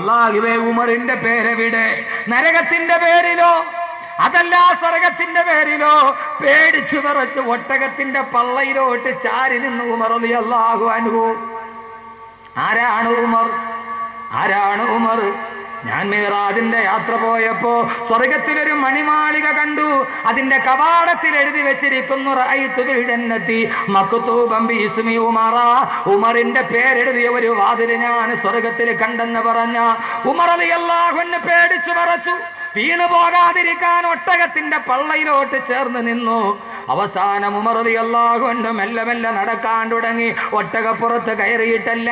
അല്ലാഹുവേ, ഉമറിന്റെ പേരെവിടെ? നരകത്തിന്റെ പേരിലോ അതല്ല സ്വർഗത്തിന്റെ പേരിലോ? പേടിച്ചു വിറച്ച് ഒട്ടകത്തിന്റെ പള്ളയിലോട്ട് ചാരി നിന്ന് ഉമർ റളിയല്ലാഹു അൻഹു. ആരാണ് ഉമർ? ആരാണ് ഉമർ? ഞാൻ മിഅ്റാജിന്റെ യാത്ര പോയപ്പോ സ്വർഗത്തിലൊരു മണിമാളിക കണ്ടു. അതിന്റെ കവാടത്തിൽ എഴുതി വെച്ചിരിക്കുന്നു റഅയ്തു ബിൽ ജന്നതി മക്തൂബൻ ബിസ്മി ഉമറ. ഉമറിന്റെ പേരെഴുതിയ ഒരു വാതിൽ ഞാൻ സ്വർഗത്തിൽ കണ്ടെന്ന് പറഞ്ഞ ഉമർ റളിയല്ലാഹു അൻഹു പേടിച്ചു വിറച്ചു. വീണു പോകാതിരിക്കാൻ ഒട്ടകത്തിന്റെ പള്ളയിലോട്ട് ചേർന്ന് നിന്നു. അവസാനം ഉമർ റളിയല്ലാഹു അൻഹു മെല്ലെ മെല്ലെ നടക്കാൻ തുടങ്ങി. ഒട്ടകപ്പുറത്ത് കയറിയിട്ടല്ല,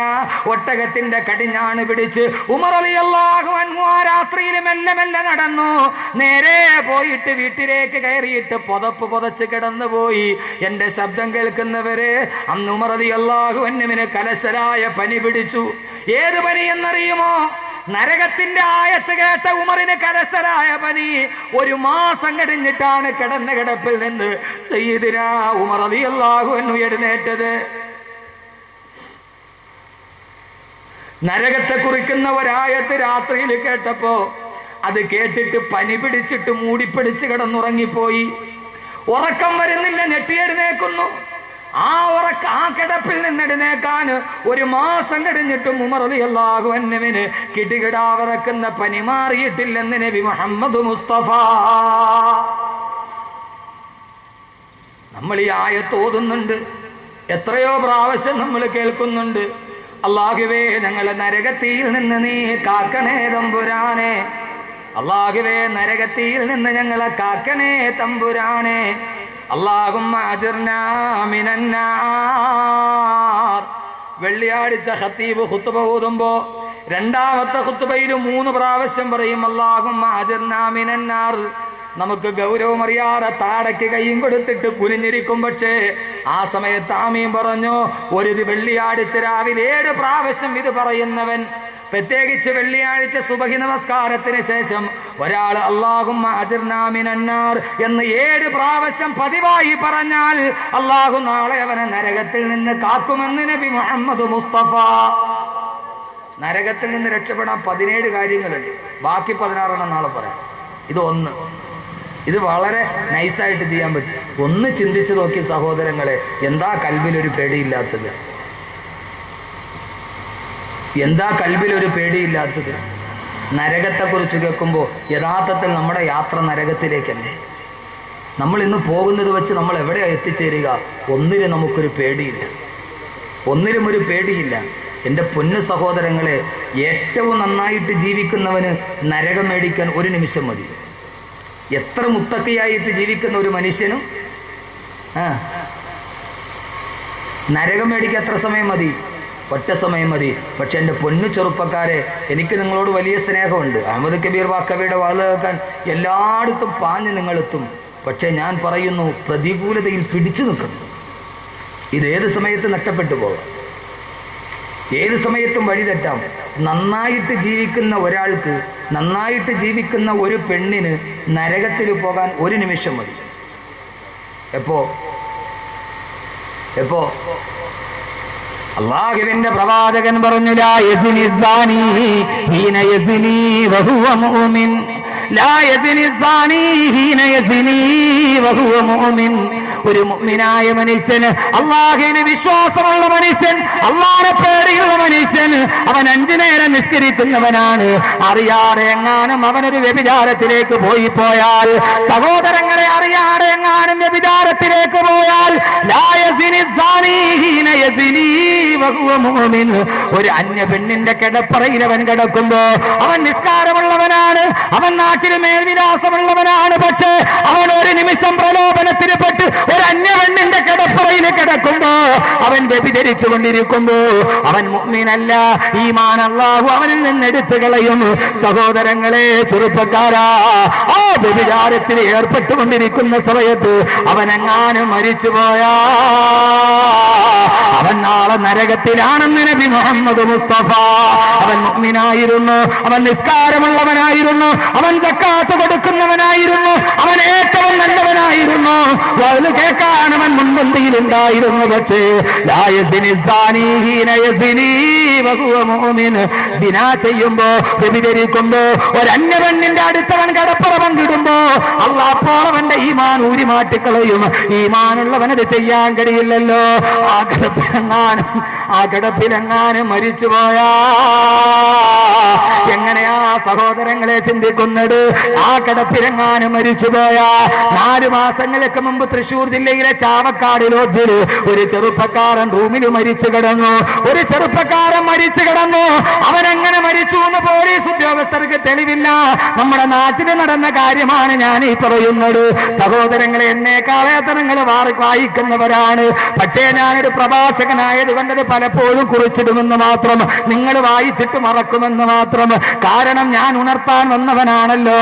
ഒട്ടകത്തിന്റെ കടിഞ്ഞാണ് പിടിച്ച് ഉമർ റളിയല്ലാഹു അൻഹു ആ രാത്രിയിൽ മെല്ലെ മെല്ലെ നടന്നു. നേരെ പോയിട്ട് വീട്ടിലേക്ക് കയറിയിട്ട് പുതപ്പ് പുതച്ച് കിടന്നുപോയി. എന്റെ ശബ്ദം കേൾക്കുന്നവരെ, അന്ന് ഉമർ റളിയല്ലാഹു അൻഹുവിന് കലശലായ പനി പിടിച്ചു. ഏത് പനി എന്നറിയുമോ? നരകത്തിന്റെ ആയത്ത് കേട്ട ഉമറിന് കലശലായ പനി. 1 മാസം കഴിഞ്ഞിട്ടാണ് കിടന്ന കിടപ്പിൽ നിന്ന് സയ്യിദുനാ ഉമർ റളിയല്ലാഹു അൻഹു എഴുന്നേറ്റത്. നരകത്തെ കുറിക്കുന്ന ഒരായത്ത് രാത്രിയിൽ കേട്ടപ്പോ അത് കേട്ടിട്ട് പനി പിടിച്ചിട്ട് മൂടിപ്പിടിച്ച് കിടന്നുറങ്ങിപ്പോയി. ഉറക്കം വരുന്നില്ല, ഞെട്ടിയെഴുന്നേക്കുന്നു. ആ കിടപ്പിൽ നിന്നെഴുന്നേക്കാൻ 1 മാസം കഴിഞ്ഞിട്ടും ഉമർ റളിയല്ലാഹു അൻഹുവിന് കിടുകിടാവിറക്കുന്ന പനി മാറിയിട്ടില്ലെന്ന് നബി മുഹമ്മദ് മുസ്തഫ. നമ്മൾ ഈ ആയത്ത് ഓതുന്നുണ്ട്, എത്രയോ പ്രാവശ്യം നമ്മൾ കേൾക്കുന്നുണ്ട്. അല്ലാഹുവേ, ഞങ്ങളെ നരകത്തിയിൽ നിന്ന് നീ കാക്കണേ തമ്പുരാനെ. അല്ലാഹുവേ, നരകത്തിയിൽ നിന്ന് ഞങ്ങളെ കാക്കണേ തമ്പുരാനെ. അല്ലാഹുമ്മ അജിർനാ മിനന്നാർ. വെള്ളിയാഴ്ച ഖതീബ് ഖുത്ബ ഓതുമ്പോ രണ്ടാമത്തെ ഖുത്ബയിൽ 3 പ്രാവശ്യം പറയും അല്ലാഹുമ്മ അജിർനാ മിനന്നാർ. നമുക്ക് ഗൗരവമറിയാതെ താടയ്ക്ക് കൈയും കൊടുത്തിട്ട് കുനിഞ്ഞിരിക്കും. പക്ഷേ ആ സമയത്ത് ആമീൻ പറഞ്ഞു. ഒരു വെള്ളിയാഴ്ച രാവിലെ 7 പ്രാവശ്യം ഇത് പറയുന്നവൻ, പ്രത്യേകിച്ച് വെള്ളിയാഴ്ച സുബഹി നമസ്കാരത്തിന് ശേഷം ഒരാൾ അല്ലാഹുമ്മ അജിർനാ മിനന്നാർ എന്ന് 7 പ്രാവശ്യം പതിവായി പറഞ്ഞാൽ അല്ലാഹു നാളെ അവനെ നരകത്തിൽ നിന്ന് കാക്കുമെന്ന് നബി മുഹമ്മദ് മുസ്തഫ. നരകത്തിൽ നിന്ന് രക്ഷപ്പെടാൻ 17 കാര്യങ്ങളുണ്ട്. ബാക്കി 16 നാളെ പറയാം. ഇത് 1. ഇത് വളരെ നൈസായിട്ട് ചെയ്യാൻ പറ്റും. ഒന്ന് ചിന്തിച്ചു നോക്കി സഹോദരങ്ങളെ, എന്താ കൽബിലൊരു പേടിയില്ലാത്തത്? എന്താ കൽബിലൊരു പേടിയില്ലാത്തത്? നരകത്തെക്കുറിച്ച് കേൾക്കുമ്പോൾ യഥാർത്ഥത്തിൽ നമ്മുടെ യാത്ര നരകത്തിലേക്കല്ലേ? നമ്മൾ ഇന്ന് പോകുന്നത് വെച്ച് നമ്മൾ എവിടെയാണ് എത്തിച്ചേരുക? ഒന്നിലും നമുക്കൊരു പേടിയില്ല, ഒന്നിലും ഒരു പേടിയില്ല. എൻ്റെ പൊന്നു സഹോദരങ്ങളെ, ഏറ്റവും നന്നായിട്ട് ജീവിക്കുന്നവന് നരകം മേടിക്കാൻ 1 നിമിഷം മതി. എത്ര മുത്തക്കിയായിട്ട് ജീവിക്കുന്ന ഒരു മനുഷ്യനും നരകം മേടിക്കാൻ എത്ര സമയം മതി? ഒറ്റ സമയം മതി. പക്ഷെ എൻ്റെ പൊന്നു ചെറുപ്പക്കാരെ, എനിക്ക് നിങ്ങളോട് വലിയ സ്നേഹമുണ്ട്. അഹമ്മദ് കബീർ വാക്കവിയുടെ വാള് കേൾക്കാൻ എല്ലായിടത്തും പാഞ്ഞ് നിങ്ങളെത്തും. പക്ഷെ ഞാൻ പറയുന്നു, പ്രതികൂലതയിൽ പിടിച്ചു നിൽക്കുന്നു. ഇതേത് സമയത്ത് നഷ്ടപ്പെട്ടു പോകാം, ഏത് സമയത്തും വഴി തെറ്റാം. നന്നായിട്ട് ജീവിക്കുന്ന ഒരാൾക്ക്, നന്നായിട്ട് ജീവിക്കുന്ന ഒരു പെണ്ണിന് നരകത്തിൽ പോകാൻ 1 നിമിഷം മതി. എപ്പോ? അല്ലാഹുവിന്റെ പ്രവാചകൻ പറഞ്ഞു, ലാ യസ്നി സാനി ഹീന യസ്നി വഹുവ മുഅ്മിൻ. ലാ യസ്നി സാനി ഹീന യസ്നി വഹുവ മുഅ്മിൻ. ഒരു മുഅ്മിനായ മനുഷ്യന്, അല്ലാഹുവിനെ വിശ്വാസമുള്ള മനുഷ്യൻ, അല്ലാഹുവിനെ പേടിയുള്ള മനുഷ്യൻ, അവൻ 5 നേരം നിസ്കരിക്കുന്നവനാണ്. അറിയാതെ എങ്ങാനും അവനൊരു വ്യഭിചാരത്തിലേക്ക് പോയാൽ, സഹോദരങ്ങളെ, അറിയാതെ എങ്ങാനും വ്യഭിചാരത്തിലേക്ക് പോയാൽ, ലാ യസ്നി സാനി ഹീന യസ്നി വഹുവ മുഅ്മിൻ. ഒരു അന്യ പെണ്ണിന്റെ കിടപ്പറയിൽ അവൻ കിടക്കുമ്പോ അവൻ നിസ്കാരമുള്ളവനാണ്, അവൻ നാട്ടിൽ മേൽവിലാസമുള്ളവനാണ്. പക്ഷേ അവൻ 1 നിമിഷം പ്രലോഭനത്തിന് പെട്ട് ഒരു അന്യ പെണ്ണിന്റെ കിടപ്പറയിൽ കിടക്കുമ്പോ, അവൻ വ്യഭിചരിച്ചു കൊണ്ടിരിക്കുമ്പോ അവൻ മുഅ്മിനല്ല. ഈമാൻ അല്ലാഹു അവനിൽ നിന്ന് എടുത്തു കളയും. സഹോദരങ്ങളെ, ചെറുപ്പക്കാരാ, ആ വ്യഭിചാരത്തിൽ ഏർപ്പെട്ടുകൊണ്ടിരിക്കുന്ന സമയത്ത് അവനെങ്ങാനും മരിച്ചുപോയാ അവൻ നാളെ നരകത്തിലാണെന്ന് നബി മുഹമ്മദ് മുസ്തഫ. അവൻ മുഅ്മിനായിരുന്നു, അവൻ നിസ്കാരമുള്ളവനായിരുന്നു, അവൻ സക്കാത്ത് കൊടുക്കുന്നവനായിരുന്നു, അവൻ ഏറ്റവും നല്ലവനായിരുന്നു, വഅദ് കേൾക്കാൻ അവൻ മുൻപന്തിയിലുണ്ടായിരുന്നു. പക്ഷേ ദിനാ ചെയ്യുമ്പോ വ്യഭിചരിക്കുമ്പോ ഒരന്യപെണ്ണിന്റെ അടുത്തവൻ കടപ്പുറ പങ്കിടുമ്പോ അള്ളാഹ് അപ്പോൾ അവന്റെ ഈമാൻ ഊരി മാറ്റിക്കളയും. ഈമാനുള്ളവനത് ചെയ്യാൻ കഴിയില്ലല്ലോ. ആ കിടപ്പിലെങ്ങാനും മരിച്ചുപോയാ എങ്ങനെയാ സഹോദരങ്ങളെ ചിന്തിക്കുന്നത്? ആ കിടപ്പിലെങ്ങാനും മരിച്ചുപോയാ 4 മാസങ്ങൾക്ക് മുമ്പ് തൃശൂർ ജില്ലയിലെ ചാവക്കാട് ലോഡ്ജിൽ ഒരു ചെറുപ്പക്കാരൻ റൂമിൽ മരിച്ചു കിടന്നു. ഒരു ചെറുപ്പക്കാരൻ മരിച്ചു കിടന്നു. അവനെങ്ങനെ മരിച്ചു എന്ന് പോലീസ് ഉദ്യോഗസ്ഥർക്ക് തെളിവില്ല. നമ്മുടെ നാട്ടിൽ നടന്ന കാര്യമാണ് ഞാൻ ഈ പറയുന്നത്. സഹോദരങ്ങളെ, എന്നേക്കാളേറെ നിങ്ങൾ വായിക്കുന്നവരാണ്. പക്ഷേ ഞാനൊരു പ്രഭാഷകനായത് കൊണ്ടത് പലപ്പോഴും കുറിച്ചിടുമെന്ന് മാത്രം, നിങ്ങൾ വായിച്ചിട്ട് മറക്കുമെന്ന് മാത്രം. കാരണം ഞാൻ ഉണർത്താൻ വന്നവനാണല്ലോ.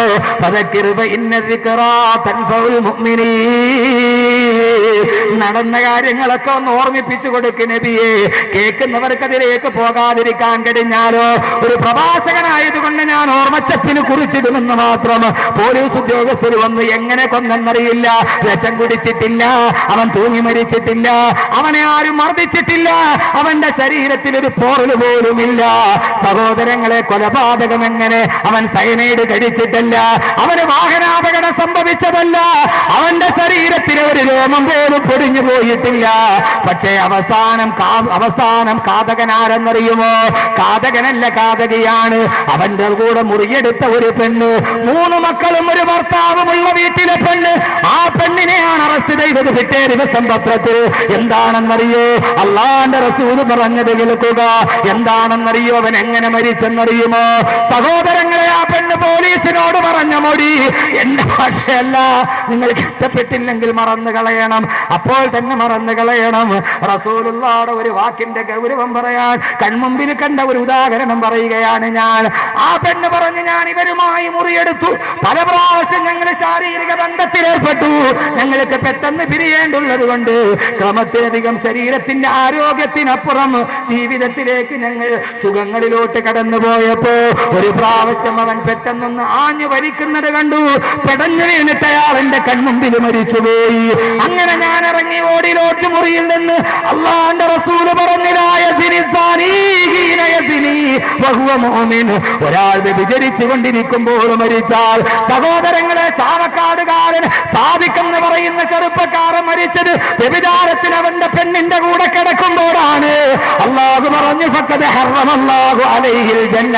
നടന്ന കാര്യങ്ങളൊക്കെ ഒന്ന് ഓർമ്മിപ്പിച്ചു കൊടുക്കും നബിയെ. കേൾക്കുന്നവർക്ക് അതിലേക്ക് പോകാതിരിക്കാൻ കഴിഞ്ഞാലോ? ഒരു പ്രഭാഷകനായതുകൊണ്ട് ഞാൻ ഓർമ്മച്ചപ്പിന് കുറിച്ചിടുമെന്ന് മാത്രം. പോലീസ് ഉദ്യോഗസ്ഥർ വന്ന് എങ്ങനെ കൊന്നെന്നറിയില്ല. വിഷം കുടിച്ചിട്ടില്ല, അവൻ തൂങ്ങി മരിച്ചിട്ടില്ല, അവനെ ആരും മർദ്ദിച്ചിട്ടില്ല, അവന്റെ ശരീരത്തിൽ ഒരു പോറല് പോലുമില്ല. സഹോദരങ്ങളെ, കൊലപാതകം എങ്ങനെ? അവൻ സയനൈഡ് കഴിച്ചിട്ടല്ല, അവന് വാഹനാപകടം സംഭവിച്ചതല്ല, അവന്റെ ശരീരത്തിലെ ഒരു രോമം പോലും പൊടിഞ്ഞു പോയിട്ടില്ല. പക്ഷേ അവസാനം കാതകനാരെന്നറിയുമോ? കാതകനല്ല, കാതകിയാണ്. അവന്റെ കൂടെ മുറിയെടുത്ത ഒരു പെണ്ണ്, 3 മക്കളും ഒരു ഭർത്താവുമുള്ള വീട്ടിലെ പെണ്ണ്. ആ പെണ്ണിനെയാണ് അറസ്റ്റ് ചെയ്തത് പിറ്റേ ദിവസം പത്രത്തിൽ. എന്താണെന്നറിയോ? അള്ളാന്റെ റസൂൽ പറഞ്ഞത് കേൾക്കുക. എന്താണെന്നറിയോ? അവൻ എങ്ങനെ മരിച്ചെന്നറിയുമോ? സഹോദരങ്ങളെ, ആ പെണ്ണ് പോലീസിനോട് പറഞ്ഞ മൊഴി എന്റെ ഭാഷയല്ല, നിങ്ങൾക്ക് ഇഷ്ടപ്പെട്ടില്ലെങ്കിൽ മറന്നു കളയണം, അപ്പോൾ തന്നെ മറന്നു കളയണം. റസൂലുള്ളാഹിയുടെ ഒരു വാക്കിന്റെ ഗൗരവം പറയാൻ കൺമുമ്പിൽ കണ്ട ഒരു ഉദാഹരണം പറയുകയാണ് ഞാൻ. ആ പെണ്ണ് പറഞ്ഞു, ഞാൻ ഇവരുമായി മുറിയെടുത്തു, പല പ്രാവശ്യം ഞങ്ങൾ ശാരീരിക ബന്ധത്തിലേർപ്പെട്ടു, ഞങ്ങൾക്ക് പെട്ടെന്ന് പിരിയേണ്ടുള്ളത് കൊണ്ട് ക്രമത്തിലധികം ശരീരത്തിന്റെ ആരോഗ്യത്തിനപ്പുറം ജീവിതത്തിലേക്ക് ഞങ്ങൾ സുഖങ്ങളിലോട്ട് കടന്നുപോയപ്പോ ഒരു പ്രാവശ്യം അവൻ പെട്ടെന്നൊന്ന് ആഞ്ഞു വലിക്കുന്നത് കണ്ടു. പെടഞ്ഞു വീണിട്ട് അയാൾ എന്റെ കൺമുമ്പിൽ മരിച്ചുപോയി. അങ്ങനെ ഞാൻ ഇറങ്ങി ഓടി ലോഡ്ജ് മുറിയിൽ നിന്ന്. അള്ളാന്റെ റസൂല് പറഞ്ഞിലായ ഒരാൾ വ്യഭിചരിച്ചു കൊണ്ടിരിക്കുമ്പോൾ മരിച്ചാൽ, സഹോദരങ്ങളെ, ചാവക്കാടുകാരൻ സാദിഖെന്ന് പറയുന്ന ചെറുപ്പക്കാരൻ മരിച്ചത് വ്യഭിചാരത്തിന് അവന്റെ പെണ്ണിന്റെ കൂടെ കിടക്കുമ്പോഴാണ്. അല്ലാഹു പറഞ്ഞു, ഫഖദ് ഹറമല്ലാഹു അലൈഹിൽ ജന്ന,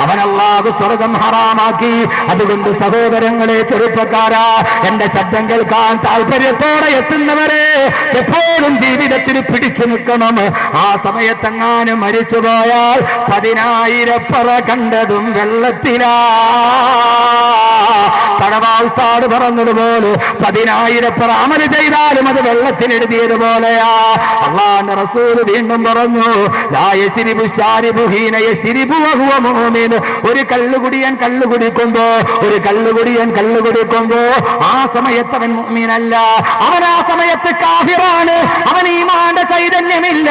അവൻ അല്ലാഹു സ്വർഗ്ഗം ഹറാമാക്കി. അതുകൊണ്ട് സഹോദരങ്ങളെ, ചെറുപ്പക്കാരാ, എന്റെ ശബ്ദം കേൾക്കാൻ താല്പര്യത്തോടെ എത്തുന്നവരെ എപ്പോഴും ജീവിതത്തിൽ പിടിച്ചു നിൽക്കണം. ആ സമയത്തെങ്ങാനും മരിച്ചുപോയാൽ 10,000 പറ കണ്ടതും വെള്ളത്തിലാ. തടവാസ്താട് പറഞ്ഞതുപോലെ 10,000 പറ അമല് ചെയ്താലും അത് വെള്ളത്തിൽ എഴുതിയതുപോലെയാ. അല്ലാഹുവിന്റെ റസൂൽ വീണ്ടും പറഞ്ഞു, ലാ യസ്രിബു ശാരിബു ഹീന യസ്രിബു വഹുവ മുഅ്മിൻ. ഒരു കള്ളുകുടിയൻ കള്ളുകുടിക്കുമ്പോ ആ സമയത്ത് അവൻ മുഅ്മിനല്ല, അവൻ ആ സമയത്ത് കാഫിറാണ്. അവൻ ഈമാന്റെ ചൈതന്യമില്ല.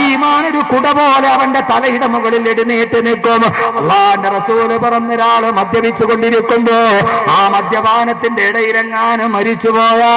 ഈമാൻ ഒരു കുട പോലെ അവന്റെ തലയുടെ മുകളിൽ എഴുന്നേറ്റ് നിൽക്കും. അല്ലാഹുവിന്റെ റസൂല് പറഞ്ഞ ഒരാള് മദ്യപിച്ചു കൊണ്ടിരിക്കുമ്പോ ആ മദ്യപാനത്തിന്റെ ഇടയിലെങ്ങാനും മരിച്ചുപോയാ,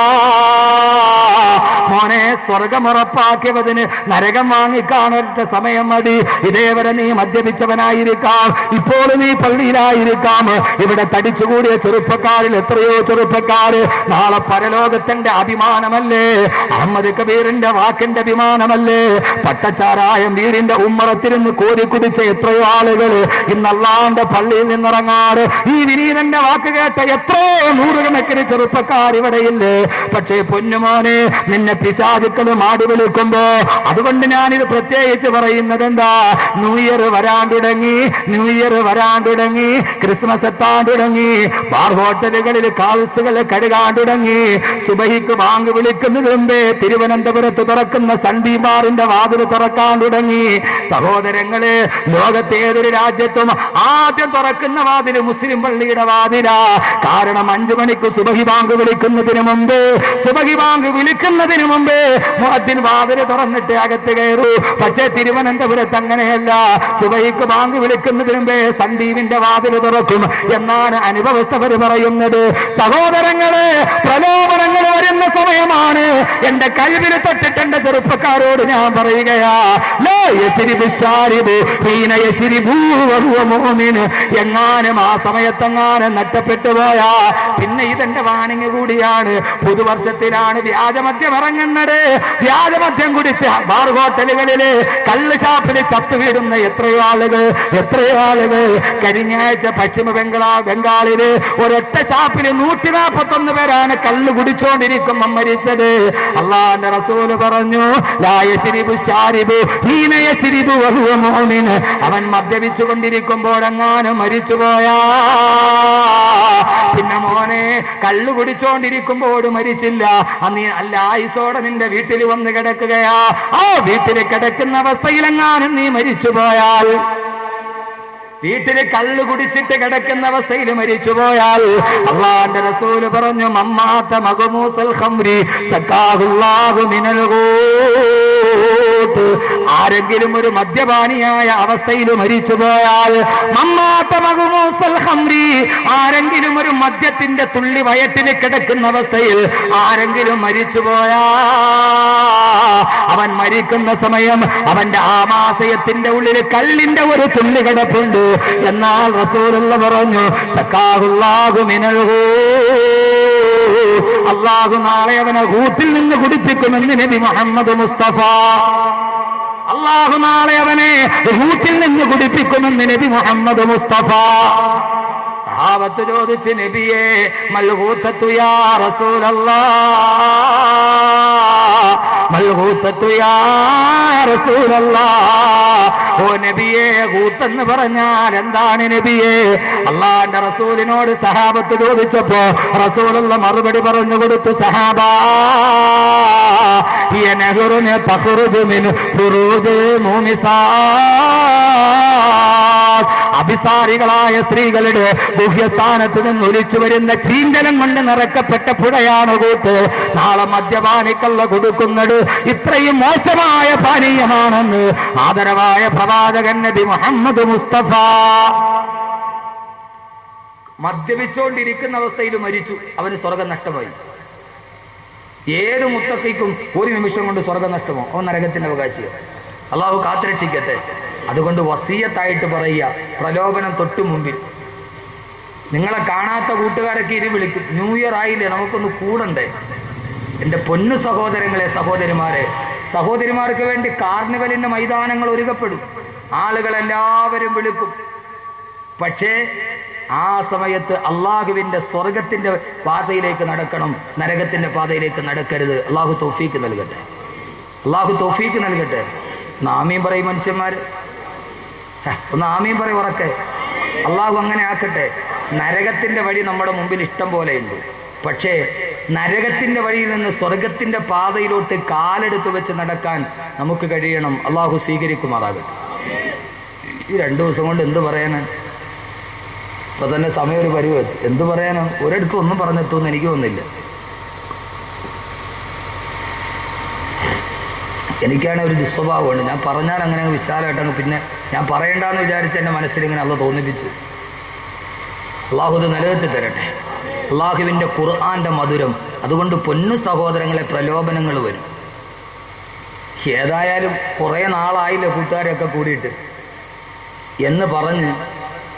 മോനെ, സ്വർഗമുറപ്പാക്കിയതിന് നരകം വാങ്ങിക്കാണൊറ്റ സമയം മതി. ഇതേവരെ നീ മദ്യപിച്ചവനായിരിക്കാം, ഇപ്പോൾ നീ പള്ളിയിലായിരിക്കാം. ഇവിടെ തടിച്ചുകൂടിയ ചെറുപ്പക്കാരിൽ എത്രയോ ചെറുപ്പക്കാര് നാളെ പരലോകത്തിന്റെ അഭിമാനമല്ലേ? അഹമ്മദ് കബീറിന്റെ വാക്കിന്റെ അഭിമാനമല്ലേ? പട്ടച്ചാരായം വീടിന്റെ ഉമ്മറത്തിരുന്ന് കോരി കുടിച്ച എത്രയോ ആളുകൾ ഇന്ന് അല്ലാഹുവിന്റെ പള്ളിയിൽ നിന്നിറങ്ങാറ് ഈ വിനീതന്റെ വാക്ക് കേട്ട എത്രയോ നൂറുകണക്കിന് ചെറുപ്പക്കാർ ഇവിടെയില്ലേ? പക്ഷേ പൊന്നുമോനെ, നിന്നെ പിശാചുക്കൾ മാടി വിളിക്കുമ്പോ, അതുകൊണ്ട് ഞാനിത് പ്രത്യേകിച്ച് പറയുന്നത് എന്താ? ന്യൂ ഇയർ വരാൻ തുടങ്ങി, ക്രിസ്മസ് എത്താൻ തുടങ്ങി, ബാർ ഹോട്ടലുകളിൽ കാൽസുകൾ കഴുകാൻ തുടങ്ങി, സുബഹിക്ക് വാങ്ങി വിളിക്കുന്നതിന് മുമ്പേ തിരുവനന്തപുരത്ത് തുറക്കുന്ന സൺഡി ബാറിന്റെ വാതിൽ തുറക്കാൻ തുടങ്ങി. സഹോദരങ്ങളെ, ലോകത്തെ ഏതൊരു രാജ്യത്തും ആദ്യം തുറക്കുന്ന വാതിൽ മുസ്ലിം പള്ളിയുടെ വാതിലാ. കാരണം 5 മണിക്ക് സുബഹി ബാങ്ക് വിളിക്കുന്നതിന് മുമ്പേ മുഅദ്ദിൻ വാതിൽ തുറന്നിട്ട് അകത്ത് കയറൂ. പക്ഷേ തിരുവനന്തപുരത്ത് അങ്ങനെയല്ല. സുബഹിക്ക് ബാങ്ക് വിളിക്കുന്നതിന് മുമ്പേ സന്ദീപിന്റെ വാതിൽ തുറക്കും എന്നാണ് അനുഭവസ്ഥവർ പറയുന്നത്. സഹോദരങ്ങളെ, പ്രലോഭനങ്ങൾ വരുന്ന സമയമാണ്. എന്റെ കൽവിൽ തൊട്ടിട്ട് എന്റെ ചെറുപ്പക്കാരോട് ഞാൻ പറയുകയാ, എങ്ങാനും ആ സമയത്തെങ്ങാനും നഷ്ടപ്പെട്ടു പോയാ പിന്നെ ഇതെന്റെ വാണിങ് കൂടിയാണ്. പുതുവർഷത്തിലാണ് വ്യാജമദ്യം ഇറങ്ങുന്നത്. വ്യാജമദ്യം കുടിച്ച് ബാർ ഹോട്ടലുകളില് കള്ള് ഷാപ്പിൽ ചത്തുവീടുന്ന എത്രയോ ആളുകൾ. കഴിഞ്ഞ ആഴ്ച പശ്ചിമ ബംഗാളില് ഒരൊറ്റ ഷാപ്പില് 141 പേരാണ് കള്ള് കുടിച്ചോണ്ടിരിക്കുമ്പോ മരിച്ചത്. അള്ളാന്റെ റസൂല് പറഞ്ഞു, അവൻ മദ്യപിച്ചു കൊണ്ടിരിക്കുമ്പോഴെങ്ങാനും മരിച്ചുപോയാ പിന്നെ മോനെ കള്ളു കുടിച്ചോണ്ടിരിക്കുമ്പോൾ മരിച്ചില്ല, അന്ന് അല്ല ആയുസോടെ നിന്റെ വീട്ടിൽ വന്ന് കിടക്കുകയാ. ആ വീട്ടിൽ കിടക്കുന്ന അവസ്ഥയിലെങ്ങാനും നീ മരിച്ചുപോയാൽ, വീട്ടിൽ കള്ളു കുടിച്ചിട്ട് കിടക്കുന്ന അവസ്ഥയിൽ മരിച്ചുപോയാൽ അല്ലാഹുവിന്റെ റസൂല് പറഞ്ഞു, മമ്മാത മഗ്മൂസൽ ഖംരി സഖാഹുല്ലാഹു മിനൽ ഗൂത്ത്. ആരെങ്കിലും ഒരു മദ്യപാനിയായ അവസ്ഥയിൽ മരിച്ചുപോയാൽ, മമ്മാത മഗ്മൂസൽ ഖംരി, ആരെങ്കിലും ഒരു മദ്യത്തിന്റെ തുള്ളി വയറ്റിൽ കിടക്കുന്ന അവസ്ഥയിൽ ആരെങ്കിലും മരിച്ചുപോയാ അവൻ മരിക്കുന്ന സമയം അവന്റെ ആമാശയത്തിന്റെ ഉള്ളിൽ കള്ളിന്റെ ഒരു തുള്ളി കിടപ്പുണ്ട്. എന്നാൽ റസൂലുള്ള പറഞ്ഞു, സഖാഹുല്ലാഹു മിനൽ ഗൂത്ത്, അല്ലാഹു നാളെ അവനെ ഗൂത്തിൽ നിന്ന് കുടിപ്പിക്കുമെന്ന് നബി മുഹമ്മദ് മുസ്തഫ. അല്ലാഹു നാളെ അവനെ ഗൂത്തിൽ നിന്ന് കുടിപ്പിക്കുമെന്ന് നബി മുഹമ്മദ് മുസ്തഫ. സഹാബത്ത് ചോദിച്ചു, നബിയേ മൽ ഗൂത്തത്തു യാ റസൂലല്ലാഹ്, മൽ ഗൂത്തത്തു യാ റസൂലല്ലാഹ്. ഓ നബിയേ, ഗൂത്തെന്ന് പറഞ്ഞാൽ എന്താണ് നബിയേ? അല്ലാഹുവിന്റെ റസൂലിനോട് സഹാബത്ത് ചോദിച്ചപ്പോ റസൂലുള്ള മറുപടി പറഞ്ഞു കൊടുത്തു, സഹാബാ ഹിയ നഹറുൻ തഖറുജു മിൻ ഫുറൂജി മുമിസാത്ത്. അഭിസാരികളായ സ്ത്രീകളുടെ ഗുഹ്യസ്ഥാനത്ത് നിന്ന് ഒലിച്ചു വരുന്ന ചീഞ്ചലം കൊണ്ട് നിറക്കപ്പെട്ട പുഴയാണ് കൂത്ത്. നാളെ മദ്യപാനിക്കല്ല കൊടുക്കുന്നത് ഇത്രയും മോശമായ പാനീയമാണെന്ന് ആദരവായ പ്രവാചകൻ നബി മുഹമ്മദ് മുസ്തഫ. മദ്യപിച്ചുകൊണ്ടിരിക്കുന്ന അവസ്ഥയിൽ മരിച്ചു, അവന് സ്വർഗം നഷ്ടമായി. ഏത് മുത്തക്കിക്കും ഒരു നിമിഷം കൊണ്ട് സ്വർഗം നഷ്ടമോ? അവൻ നരകത്തിന്റെ അവകാശിയാണ്. അള്ളാഹു കാത്തുരക്ഷിക്കട്ടെ. അതുകൊണ്ട് വസിയത്തായിട്ട് പറയുക, പ്രലോഭനം തൊട്ടു മുമ്പിൽ. നിങ്ങളെ കാണാത്ത കൂട്ടുകാരൊക്കെ ഇരി വിളിക്കും, ന്യൂ ഇയർ ആയില്ലേ, നമുക്കൊന്ന് കൂടണ്ടേ? എൻ്റെ പൊന്നു സഹോദരങ്ങളെ, സഹോദരിമാർക്ക് വേണ്ടി കാർണിവലിന്റെ മൈതാനങ്ങൾ ഒരുക്കപ്പെടും, ആളുകളെല്ലാവരും വിളിക്കും. പക്ഷേ ആ സമയത്ത് അള്ളാഹുവിന്റെ സ്വർഗത്തിന്റെ പാതയിലേക്ക് നടക്കണം, നരകത്തിന്റെ പാതയിലേക്ക് നടക്കരുത്. അള്ളാഹു തൗഫീക്ക് നൽകട്ടെ, അള്ളാഹു തൗഫീക്ക് നൽകട്ടെ. ഒന്ന് ആമീൻ പറയും മനുഷ്യന്മാര്, ഒന്ന് ആമീൻ പറയും ഉറക്കെ. അള്ളാഹു അങ്ങനെ ആക്കട്ടെ. നരകത്തിന്റെ വഴി നമ്മുടെ മുമ്പിൽ ഇഷ്ടം പോലെയുണ്ട്. പക്ഷേ നരകത്തിന്റെ വഴിയിൽ നിന്ന് സ്വർഗത്തിന്റെ പാതയിലോട്ട് കാലെടുത്ത് വെച്ച് നടക്കാൻ നമുക്ക് കഴിയണം. അള്ളാഹു സ്വീകരിക്കുമാറാകട്ടെ. ഈ 2 ദിവസം കൊണ്ട് എന്ത് പറയാനാണ്? ഇപ്പൊ തന്നെ സമയം ഒരു പരിവത്തി. എന്ത് പറയാനാണ്? ഒരിടത്തും ഒന്നും പറഞ്ഞെത്തുമെന്ന് എനിക്ക് തോന്നുന്നില്ല. എനിക്കാണ് ഒരു ദുസ്വഭാവമുണ്ട്, ഞാൻ പറഞ്ഞാൽ അങ്ങനെ വിശാലമായിട്ടങ്ങ് പിന്നെ ഞാൻ പറയണ്ടെന്ന് വിചാരിച്ച് എൻ്റെ മനസ്സിൽ ഇങ്ങനെ അള്ള തോന്നിപ്പിച്ചു. അള്ളാഹു ഇത് നിലനിർത്തി തരട്ടെ. അള്ളാഹുവിൻ്റെ ഖുർആന്റെ മധുരം. അതുകൊണ്ട് പൊന്നു സഹോദരങ്ങളെ, പ്രലോഭനങ്ങൾ വരും. ഏതായാലും കുറേ നാളായില്ലേ കൂട്ടുകാരെയൊക്കെ കൂടിയിട്ട് എന്ന് പറഞ്ഞ്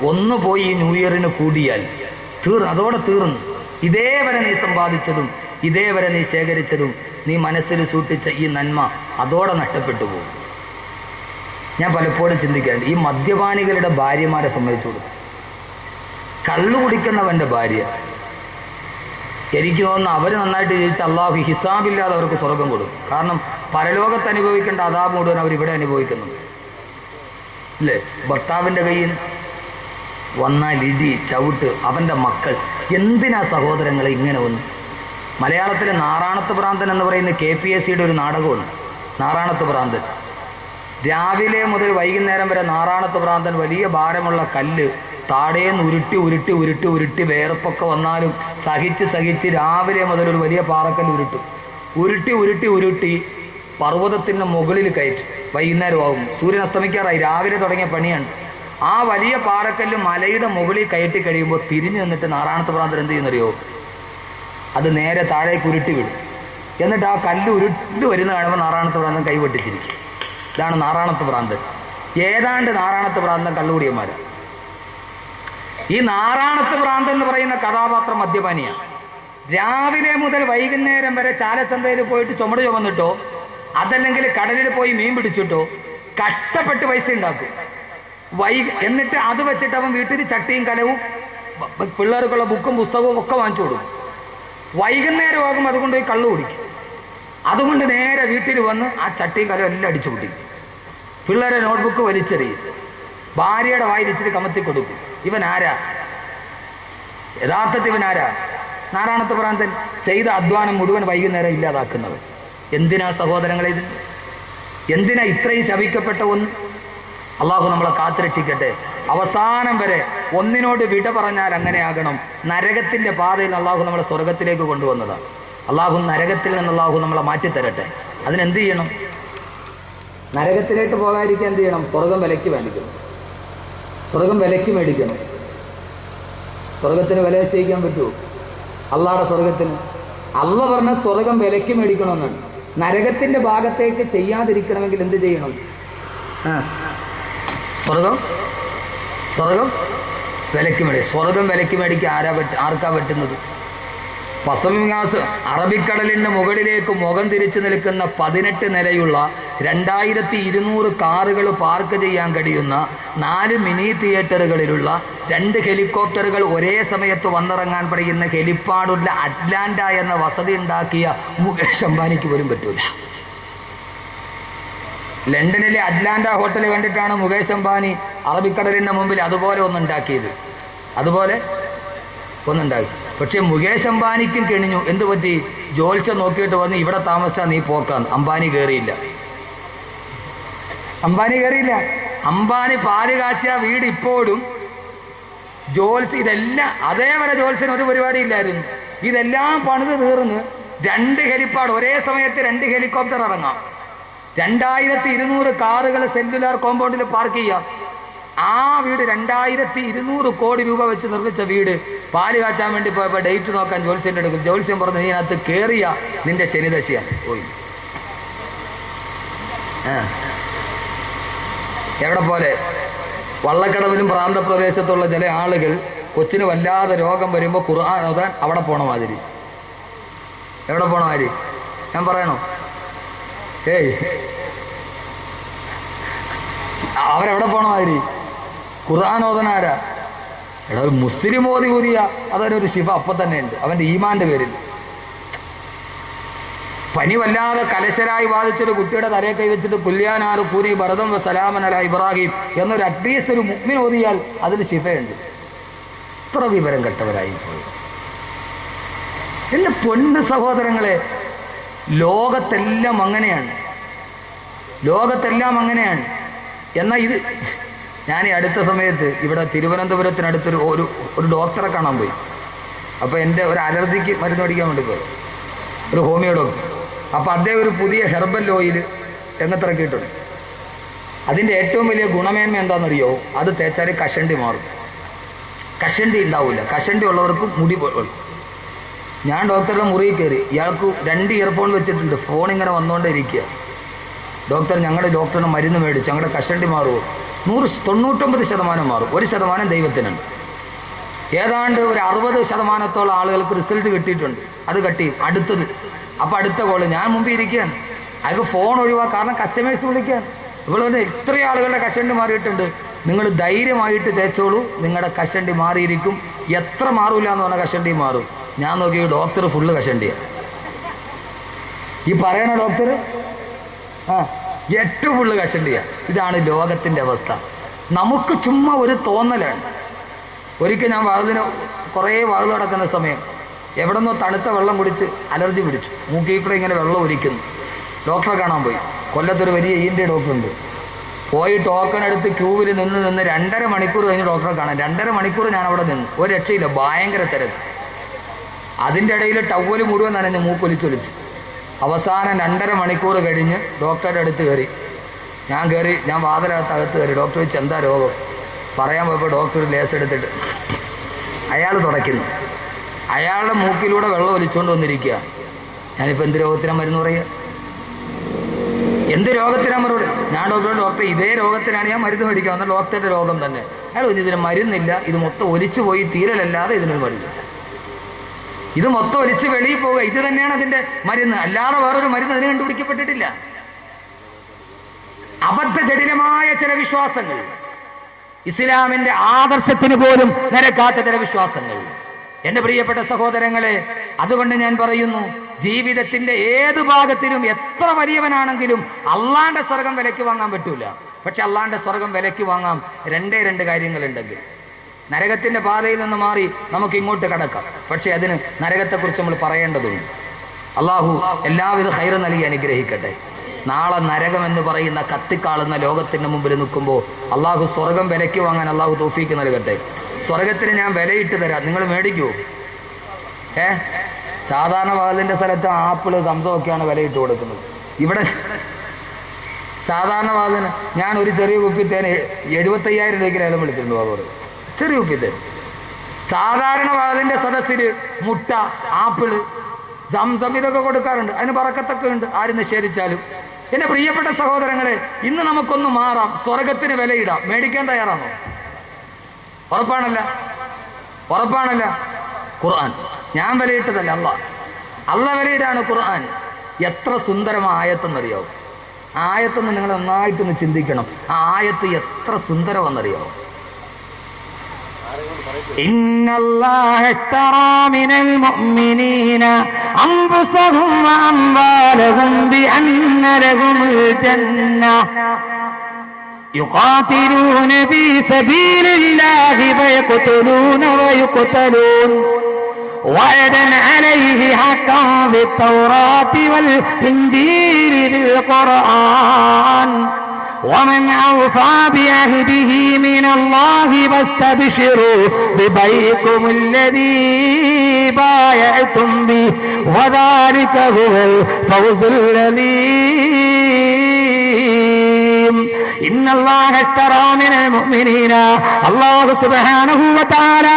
ഒന്ന് പോയി ഈ ന്യൂ ഇയറിന് കൂടിയാൽ അതോടെ തീർന്നു. ഇതേവരെ നീ സമ്പാദിച്ചതും ഇതേവരെ നീ ശേഖരിച്ചതും നീ മനസ്സിൽ സൂക്ഷിച്ച ഈ നന്മ അതോടെ നഷ്ടപ്പെട്ടു പോകും. ഞാൻ പലപ്പോഴും ചിന്തിക്കാറുണ്ട്, ഈ മദ്യപാനികളുടെ ഭാര്യമാരെ സംബന്ധിച്ചു കൊടുക്കും. കള്ളു കുടിക്കുന്നവൻ്റെ ഭാര്യ, എനിക്ക് തോന്നുന്നു അവർ നന്നായിട്ട് ജീവിച്ച അള്ളാഹു ഹിസാബില്ലാതെ അവർക്ക് സ്വർഗം കൊടുക്കും. കാരണം പരലോകത്ത് അനുഭവിക്കേണ്ട അദാബ് മുഴുവൻ അവരിവിടെ അനുഭവിക്കുന്നുണ്ട് അല്ലേ? ഭർത്താവിൻ്റെ കയ്യിൽ വന്നാൽ ഇടി, ചവിട്ട്, അവൻ്റെ മക്കൾ. എന്തിനാ സഹോദരങ്ങളെ ഇങ്ങനെ ഒന്ന്? മലയാളത്തിലെ നാറാണത്ത് ഭ്രാന്തൻ എന്ന് പറയുന്ന KPSCയുടെ ഒരു നാടകമുണ്ട്, നാറാണത്ത് ഭ്രാന്തൻ. രാവിലെ മുതൽ വൈകുന്നേരം വരെ നാറാണത്ത് ഭ്രാന്തൻ വലിയ ഭാരമുള്ള കല്ല് താടേന്ന് ഉരുട്ടി ഉരുട്ടി ഉരുട്ടി ഉരുട്ടി വേർപ്പൊക്കെ വന്നാലും സഹിച്ച് രാവിലെ മുതൽ ഒരു വലിയ പാറക്കല്ല് ഉരുട്ടി ഉരുട്ടി ഉരുട്ടി പർവ്വതത്തിൻ്റെ മുകളിൽ കയറ്റി. വൈകുന്നേരമാകും, സൂര്യൻ അസ്തമിക്കാറായി, രാവിലെ തുടങ്ങിയ പണിയാണ്. ആ വലിയ പാറക്കല്ല് മലയുടെ മുകളിൽ കയറ്റി കഴിയുമ്പോൾ തിരിഞ്ഞു നിന്നിട്ട് നാറാണത്ത് ഭ്രാന്തൻ എന്ത് ചെയ്യുന്നറിയോ? അത് നേരെ താഴേക്ക് ഉരുട്ടി വിടും. എന്നിട്ട് ആ കല്ല് ഉരുട്ടി വരുന്ന കാണുമ്പോൾ നാറാണത്ത് ഭ്രാന്തൻ കൈവെട്ടിച്ചിരിക്കും. ഇതാണ് നാറാണത്ത് ഭ്രാന്തൻ. ഏതാണ്ട് നാറാണത്ത് ഭ്രാന്തൻ കള്ളുകൂടിയന്മാരാണ്. ഈ നാറാണത്ത് ഭ്രാന്തൻ എന്ന് പറയുന്ന കഥാപാത്രം മദ്യപാനിയാണ്. രാവിലെ മുതൽ വൈകുന്നേരം വരെ ചാലച്ചന്തയിൽ പോയിട്ട് ചുമട് ചുമന്നിട്ടോ അതല്ലെങ്കിൽ കടലിൽ പോയി മീൻ പിടിച്ചിട്ടോ കഷ്ടപ്പെട്ട് പൈസ ഉണ്ടാക്കും. എന്നിട്ട് അത് വെച്ചിട്ട് അവൻ വീട്ടിൽ ചട്ടിയും കലവും പിള്ളേർക്കുള്ള ബുക്കും പുസ്തകവും ഒക്കെ വാങ്ങിച്ചു കൊടുക്കും. വൈകുന്നേരമാകും അതുകൊണ്ട് പോയി കള്ളു കുടിക്കും. അതുകൊണ്ട് നേരെ വീട്ടിൽ വന്ന് ആ ചട്ടിയും കലവും എല്ലാം അടിച്ചു പൊട്ടിക്കും. പിള്ളേരെ നോട്ട്ബുക്ക് വലിച്ചെറിയും. ഭാര്യയുടെ വായിലിച്ചിട്ട് കമത്തി കൊടുക്കും. ഇവൻ ആരാ? യഥാർത്ഥത്തിൽ ഇവൻ ആരാ? നാറാണത്ത് ഭ്രാന്തൻ. ചെയ്ത അധ്വാനം മുഴുവൻ വൈകുന്നേരം ഇല്ലാതാക്കുന്നത്. എന്തിനാ സഹോദരങ്ങളെ ഇത്? എന്തിനാ ഇത്രയും ശപിക്കപ്പെട്ട ഒന്ന്? അള്ളാഹു നമ്മളെ കാത്തുരക്ഷിക്കട്ടെ. അവസാനം വരെ ഒന്നിനോട് വിട പറഞ്ഞാൽ അങ്ങനെയാകണം. നരകത്തിൻ്റെ പാതയിൽ അള്ളാഹു നമ്മളെ സ്വർഗത്തിലേക്ക് കൊണ്ടുവന്നതാണ്. അള്ളാഹു നരകത്തിൽ നിന്ന് അള്ളാഹു നമ്മളെ മാറ്റിത്തരട്ടെ. അതിനെന്ത് ചെയ്യണം? നരകത്തിലേക്ക് പോകാതിരിക്കാൻ എന്ത് ചെയ്യണം? സ്വർഗം വിലയ്ക്ക് മേടിക്കണം. സ്വർഗം വിലയ്ക്ക് മേടിക്കണം. സ്വർഗത്തിന് വില നിശ്ചയിക്കാൻ പറ്റുമോ? അള്ളാഹുടെ സ്വർഗത്തിന് അള്ള പറഞ്ഞ സ്വർഗം വിലയ്ക്ക് മേടിക്കണമെന്നാണ്. നരകത്തിൻ്റെ ഭാഗത്തേക്ക് ചെയ്യാതിരിക്കണമെങ്കിൽ എന്ത് ചെയ്യണം? സ്വർഗം വിലയ്ക്ക് മേടിക്കും. സ്വർഗം വിലയ്ക്ക് മേടിക്കാൻ ആർക്കാ പറ്റുന്നത്? പസമിങ്ങാസ് അറബിക്കടലിൻ്റെ മുകളിലേക്ക് മുഖം തിരിച്ചു നിൽക്കുന്ന 18 നിലയുള്ള 2200 കാറുകൾ പാർക്ക് ചെയ്യാൻ കഴിയുന്ന 4 മിനി തിയേറ്ററുകളിലുള്ള 2 ഹെലികോപ്റ്ററുകൾ ഒരേ സമയത്ത് വന്നിറങ്ങാൻ പഠിക്കുന്ന ഹെലിപ്പാഡുള്ള അറ്റ്ലാന്റ എന്ന വസതി ഉണ്ടാക്കിയ മുകേഷ് അംബാനിക്ക് പോലും പറ്റൂല. ലണ്ടനിലെ അറ്റ്ലാന്റ ഹോട്ടൽ കണ്ടിട്ടാണ് മുകേഷ് അംബാനി അറബിക്കടലിൻ്റെ മുമ്പിൽ അതുപോലെ ഒന്നുണ്ടാക്കിയത്. പക്ഷെ മുകേഷ് അംബാനിക്കും കെണിഞ്ഞു. എന്ത് പറ്റി? ജോത്സ്യം നോക്കിയിട്ട് വന്ന് ഇവിടെ താമസിച്ചാൽ നീ പോക്കാന്ന്. അംബാനി കയറിയില്ല. അംബാനി പാല് കാച്ചിയ വീട് ഇപ്പോഴും ഇതെല്ലാം അതേവരെ ജോത്സ്യന് ഒരു പരിപാടി ഇല്ലായിരുന്നു. ഇതെല്ലാം പണിത് തീർന്ന് 2 ഹെലിപ്പാഡ് ഒരേ സമയത്ത് 2 ഹെലികോപ്റ്റർ ഇറങ്ങാം. 2200 കാറുകൾ സെല്ലുലാർ കോമ്പൗണ്ടിൽ പാർക്ക് ചെയ്യാം. ആ വീട് 2200 കോടി രൂപ വെച്ച് നിർമ്മിച്ച വീട് പാല് കാച്ചാൻ വേണ്ടി പോയപ്പോൾ ഡേറ്റ് നോക്കാൻ ജോത്സ്യൻ്റെ എടുക്കും. ജോത്സ്യം പറഞ്ഞു, നീ അതിനകത്ത് കയറിയ നിന്റെ ശനിദശയാണ് പോയി. എവിടെ പോലെ വള്ളക്കടവിലും പ്രാന്തപ്രദേശത്തുള്ള ചില ആളുകൾ കൊച്ചിന് വല്ലാതെ രോഗം വരുമ്പോൾ ഖുർആൻ ഓതാൻ അവിടെ പോണ മാതിരി. എവിടെ പോണ മാതിരി ഞാൻ പറയണോ? അവരെവിടെ പോണ മാതിരി ഖുർആൻ ഓതനാരാ? എടാ, ഒരു മുസ്ലിം ഊതിയ അതൊരു ശിഫ അപ്പം തന്നെ ഉണ്ട് അവൻ്റെ ഈമാൻ്റെ പേരിൽ. പനി വല്ലാതെ കലശരായി ബാധിച്ചൊരു കുട്ടിയുടെ തലയെ കൈവച്ചിട്ട് കുല്യാനാറ് പൂരി ഭരതം സലാമൻ അല ഇബ്രാഹിം എന്നൊരു അറ്റ്ലീസ്റ്റ് ഒരു മുഅ്മിൻ ഓതിയാൽ അതിന് ശിഫയുണ്ട്. ഇത്ര വിവരം കെട്ടവരായി പോയി. എൻ്റെ പൊന്ന് സഹോദരങ്ങളെ, ലോകത്തെല്ലാം അങ്ങനെയാണ്. എന്നാൽ ഇത് ഞാൻ ഈ അടുത്ത സമയത്ത് ഇവിടെ തിരുവനന്തപുരത്തിനടുത്തൊരു ഒരു ഡോക്ടറെ കാണാൻ പോയി. അപ്പോൾ എൻ്റെ ഒരു അലർജിക്ക് മരുന്ന് മേടിക്കാൻ വേണ്ടി പോയി, ഒരു ഹോമിയോ ഡോക്ടർ. അപ്പോൾ അദ്ദേഹം ഒരു പുതിയ ഹെർബൽ ഓയിൽ രംഗത്തിറക്കിയിട്ടുണ്ട്. അതിൻ്റെ ഏറ്റവും വലിയ ഗുണമേന്മ എന്താണെന്നറിയോ? അത് തേച്ചാൽ കഷണ്ടി മാറും. കഷണ്ടി ഉണ്ടാവില്ല. കഷണ്ടി ഉള്ളവർക്ക് മുടി പോലും. ഞാൻ ഡോക്ടറുടെ മുറിയിൽ കയറി. ഇയാൾക്ക് 2 ഇയർഫോൺ വെച്ചിട്ടുണ്ട്. ഫോൺ ഇങ്ങനെ വന്നുകൊണ്ടേ ഇരിക്കുക. ഡോക്ടർ, ഞങ്ങളുടെ ഡോക്ടറിന് മരുന്ന് മേടിച്ചു, ഞങ്ങളുടെ കഷണ്ടി മാറുമോ? 99% മാറും. 1% ദൈവത്തിനുണ്ട്. ഏതാണ്ട് ഒരു 60% ആളുകൾക്ക് റിസൾട്ട് കിട്ടിയിട്ടുണ്ട്. അത് അടുത്തത്. അപ്പോൾ അടുത്ത കോള് ഞാൻ മുമ്പിൽ ഇരിക്കുകയാണ്. അയാൾക്ക് ഫോൺ ഒഴിവാക്കുക. കാരണം കസ്റ്റമേഴ്സ് വിളിക്കുകയാണ്. ഇവിടെ ഇത്രയും ആളുകളുടെ കഷണ്ടി മാറിയിട്ടുണ്ട്, നിങ്ങൾ ധൈര്യമായിട്ട് തേച്ചോളൂ, നിങ്ങളുടെ കഷണ്ടി മാറിയിരിക്കും. എത്ര മാറൂല എന്ന് പറഞ്ഞാൽ കഷണ്ടി മാറും. ഞാൻ നോക്കി ഡോക്ടർ ഫുള്ള് കഷണ്ടിയാണ്. ഈ പറയണ ഡോക്ടർ ഏറ്റവും ഫുള്ള് കഷണ്ടിയാണ്. ഇതാണ് ലോകത്തിൻ്റെ അവസ്ഥ. നമുക്ക് ചുമ്മാ ഒരു തോന്നലാണ്. ഒരിക്കൽ ഞാൻ കുറേ വാതിൽ നടക്കുന്ന സമയം എവിടെ നിന്നോ തണുത്ത വെള്ളം കുടിച്ച് അലർജി പിടിച്ചു. മൂക്കിൽ കൂടെ ഇങ്ങനെ വെള്ളം ഒലിക്കുന്നു. ഡോക്ടറെ കാണാൻ പോയി. കൊല്ലത്തൊരു വലിയ ENT ഡോക്ടറുണ്ട്. പോയി ടോക്കൺ എടുത്ത് ക്യൂവിൽ നിന്ന് 2.5 മണിക്കൂർ കഴിഞ്ഞ് ഡോക്ടറെ കാണാൻ. 2.5 മണിക്കൂർ ഞാൻ അവിടെ നിന്ന്, ഒരു രക്ഷയില്ല, ഭയങ്കര തിരക്ക്. അതിൻ്റെ ഇടയിൽ ടവല് മുഴുവൻ നനഞ്ഞ് മൂക്കൊലിച്ചൊലിച്ച്. അവസാനം 2.5 മണിക്കൂർ കഴിഞ്ഞ് ഡോക്ടറുടെ അടുത്ത് കയറി. ഞാൻ വാതിലകത്ത് കയറി. ഡോക്ടർ ചോദിച്ചു എന്താ രോഗം പറയാൻ പോയപ്പോൾ ഡോക്ടർ ലേസ് എടുത്തിട്ട് അയാൾ തുടയ്ക്കുന്നു. അയാളുടെ മൂക്കിലൂടെ വെള്ളം ഒലിച്ചുകൊണ്ട് വന്നിരിക്കുക. ഞാനിപ്പോൾ എന്ത് രോഗത്തിനാ മരുന്ന് പറയുക? എന്ത് രോഗത്തിനാ മറുപടി? ഞാൻ ഡോക്ടർ ഇതേ രോഗത്തിനാണ് ഞാൻ മരുന്ന് മേടിക്കാവുന്ന, ഡോക്ടറുടെ രോഗം തന്നെ. അയാൾ ഇതിന് മരുന്നില്ല, ഇത് മൊത്തം ഒലിച്ചു പോയി തീരലല്ലാതെ ഇതിനൊരു മരുന്ന്. ഇത് മൊത്തം ഒലിച്ച് വെളിയിൽ പോവുക, ഇത് തന്നെയാണ് അതിൻ്റെ മരുന്ന്, അല്ലാതെ വേറൊരു മരുന്ന് അതിന് കണ്ടുപിടിക്കപ്പെട്ടിട്ടില്ല. അബദ്ധജടിലമായ ചില വിശ്വാസങ്ങൾ, ഇസ്ലാമിന്റെ ആദർശത്തിന് പോലും നിരക്കാത്ത ചില വിശ്വാസങ്ങൾ. എന്റെ പ്രിയപ്പെട്ട സഹോദരങ്ങളെ, അതുകൊണ്ട് ഞാൻ പറയുന്നു, ജീവിതത്തിന്റെ ഏത് ഭാഗത്തിലും എത്ര വലിയവനാണെങ്കിലും അള്ളാന്റെ സ്വർഗം വിലയ്ക്ക് വാങ്ങാൻ പറ്റൂല. പക്ഷെ അള്ളാന്റെ സ്വർഗം വിലയ്ക്ക് വാങ്ങാം രണ്ട് കാര്യങ്ങളുണ്ടെങ്കിൽ. നരകത്തിന്റെ പാതയിൽ നിന്ന് മാറി നമുക്ക് ഇങ്ങോട്ട് കടക്കാം. പക്ഷെ അതിന് നരകത്തെക്കുറിച്ച് നമ്മൾ പറയേണ്ടതുണ്ട്. അള്ളാഹു എല്ലാവിധ ഖൈർ നൽകി അനുഗ്രഹിക്കട്ടെ. നാളെ നരകം എന്ന് പറയുന്ന കത്തിക്കാളുന്ന ലോകത്തിന്റെ മുമ്പിൽ നിൽക്കുമ്പോൾ അള്ളാഹു സ്വർഗം വിലയ്ക്ക് വാങ്ങാൻ അള്ളാഹു തൗഫീക്ക് നൽകട്ടെ. സ്വർഗത്തിന് ഞാൻ വിലയിട്ട് തരാം, നിങ്ങൾ മേടിക്കുമോ? സാധാരണ വാതിലിന്റെ സ്ഥലത്ത് ആപ്പിള് സംസമൊക്കെയാണ് വിലയിട്ട് കൊടുക്കുന്നത്. ഇവിടെ സാധാരണ വാതിന് ഞാൻ ഒരു ചെറിയ കുപ്പിത്തേന് 75,000 രൂപയ്ക്ക് ലേലം വിളിച്ചിട്ടുണ്ട്. അതോട് ചെറിയ കുപ്പിത്തേൻ. സാധാരണ വാതിലിന്റെ സദസ്സിൽ മുട്ട, ആപ്പിള്, സംസം ഇതൊക്കെ കൊടുക്കാറുണ്ട്. അതിന് ബറക്കത്തൊക്കെ ഉണ്ട്, ആരും നിഷേധിച്ചാലും. എന്റെ പ്രിയപ്പെട്ട സഹോദരങ്ങളെ, ഇന്ന് നമുക്കൊന്ന് മാറാം, സ്വർഗത്തിന് വിലയിടാം. മേടിക്കാൻ തയ്യാറാണോ? ഉറപ്പാണല്ല. ഖുർആൻ ഞാൻ വിലയിട്ടതല്ല, അല്ല വിലയിടാണ് ഖുർആൻ. എത്ര സുന്ദരമായ ആയത്തെന്നറിയാവും. ആയത്തൊന്ന് നിങ്ങൾ നന്നായിട്ടൊന്ന് ചിന്തിക്കണം. ആ ആയത്ത് എത്ര സുന്ദരമെന്നറിയാവും. ഇന്നല്ലാഹ ഇശ്തറാ മിനൽ മുഅ്മിനീന അൻഫുസഹും വഅംവാലഹും ബിഅന്ന ലഹുമുൽ ജന്ന യുഖാതിലൂന ഫീ സബീലില്ലാഹി ഫയഖ്തുലൂന വയുഖ്തലൂൻ وعدا عليه حقا بالتوراة والإنجيل بالقرآن ومن أوفى بعهده من الله فاستبشروا ببيعكم الذي بايعتم به وذلك هو الفوز العظيم. ഇന്നല്ലാഹ ഇശ്തറാ മിനൽ മുഅ്മിനീന, അല്ലാഹു സുബ്ഹാനഹു വ തആല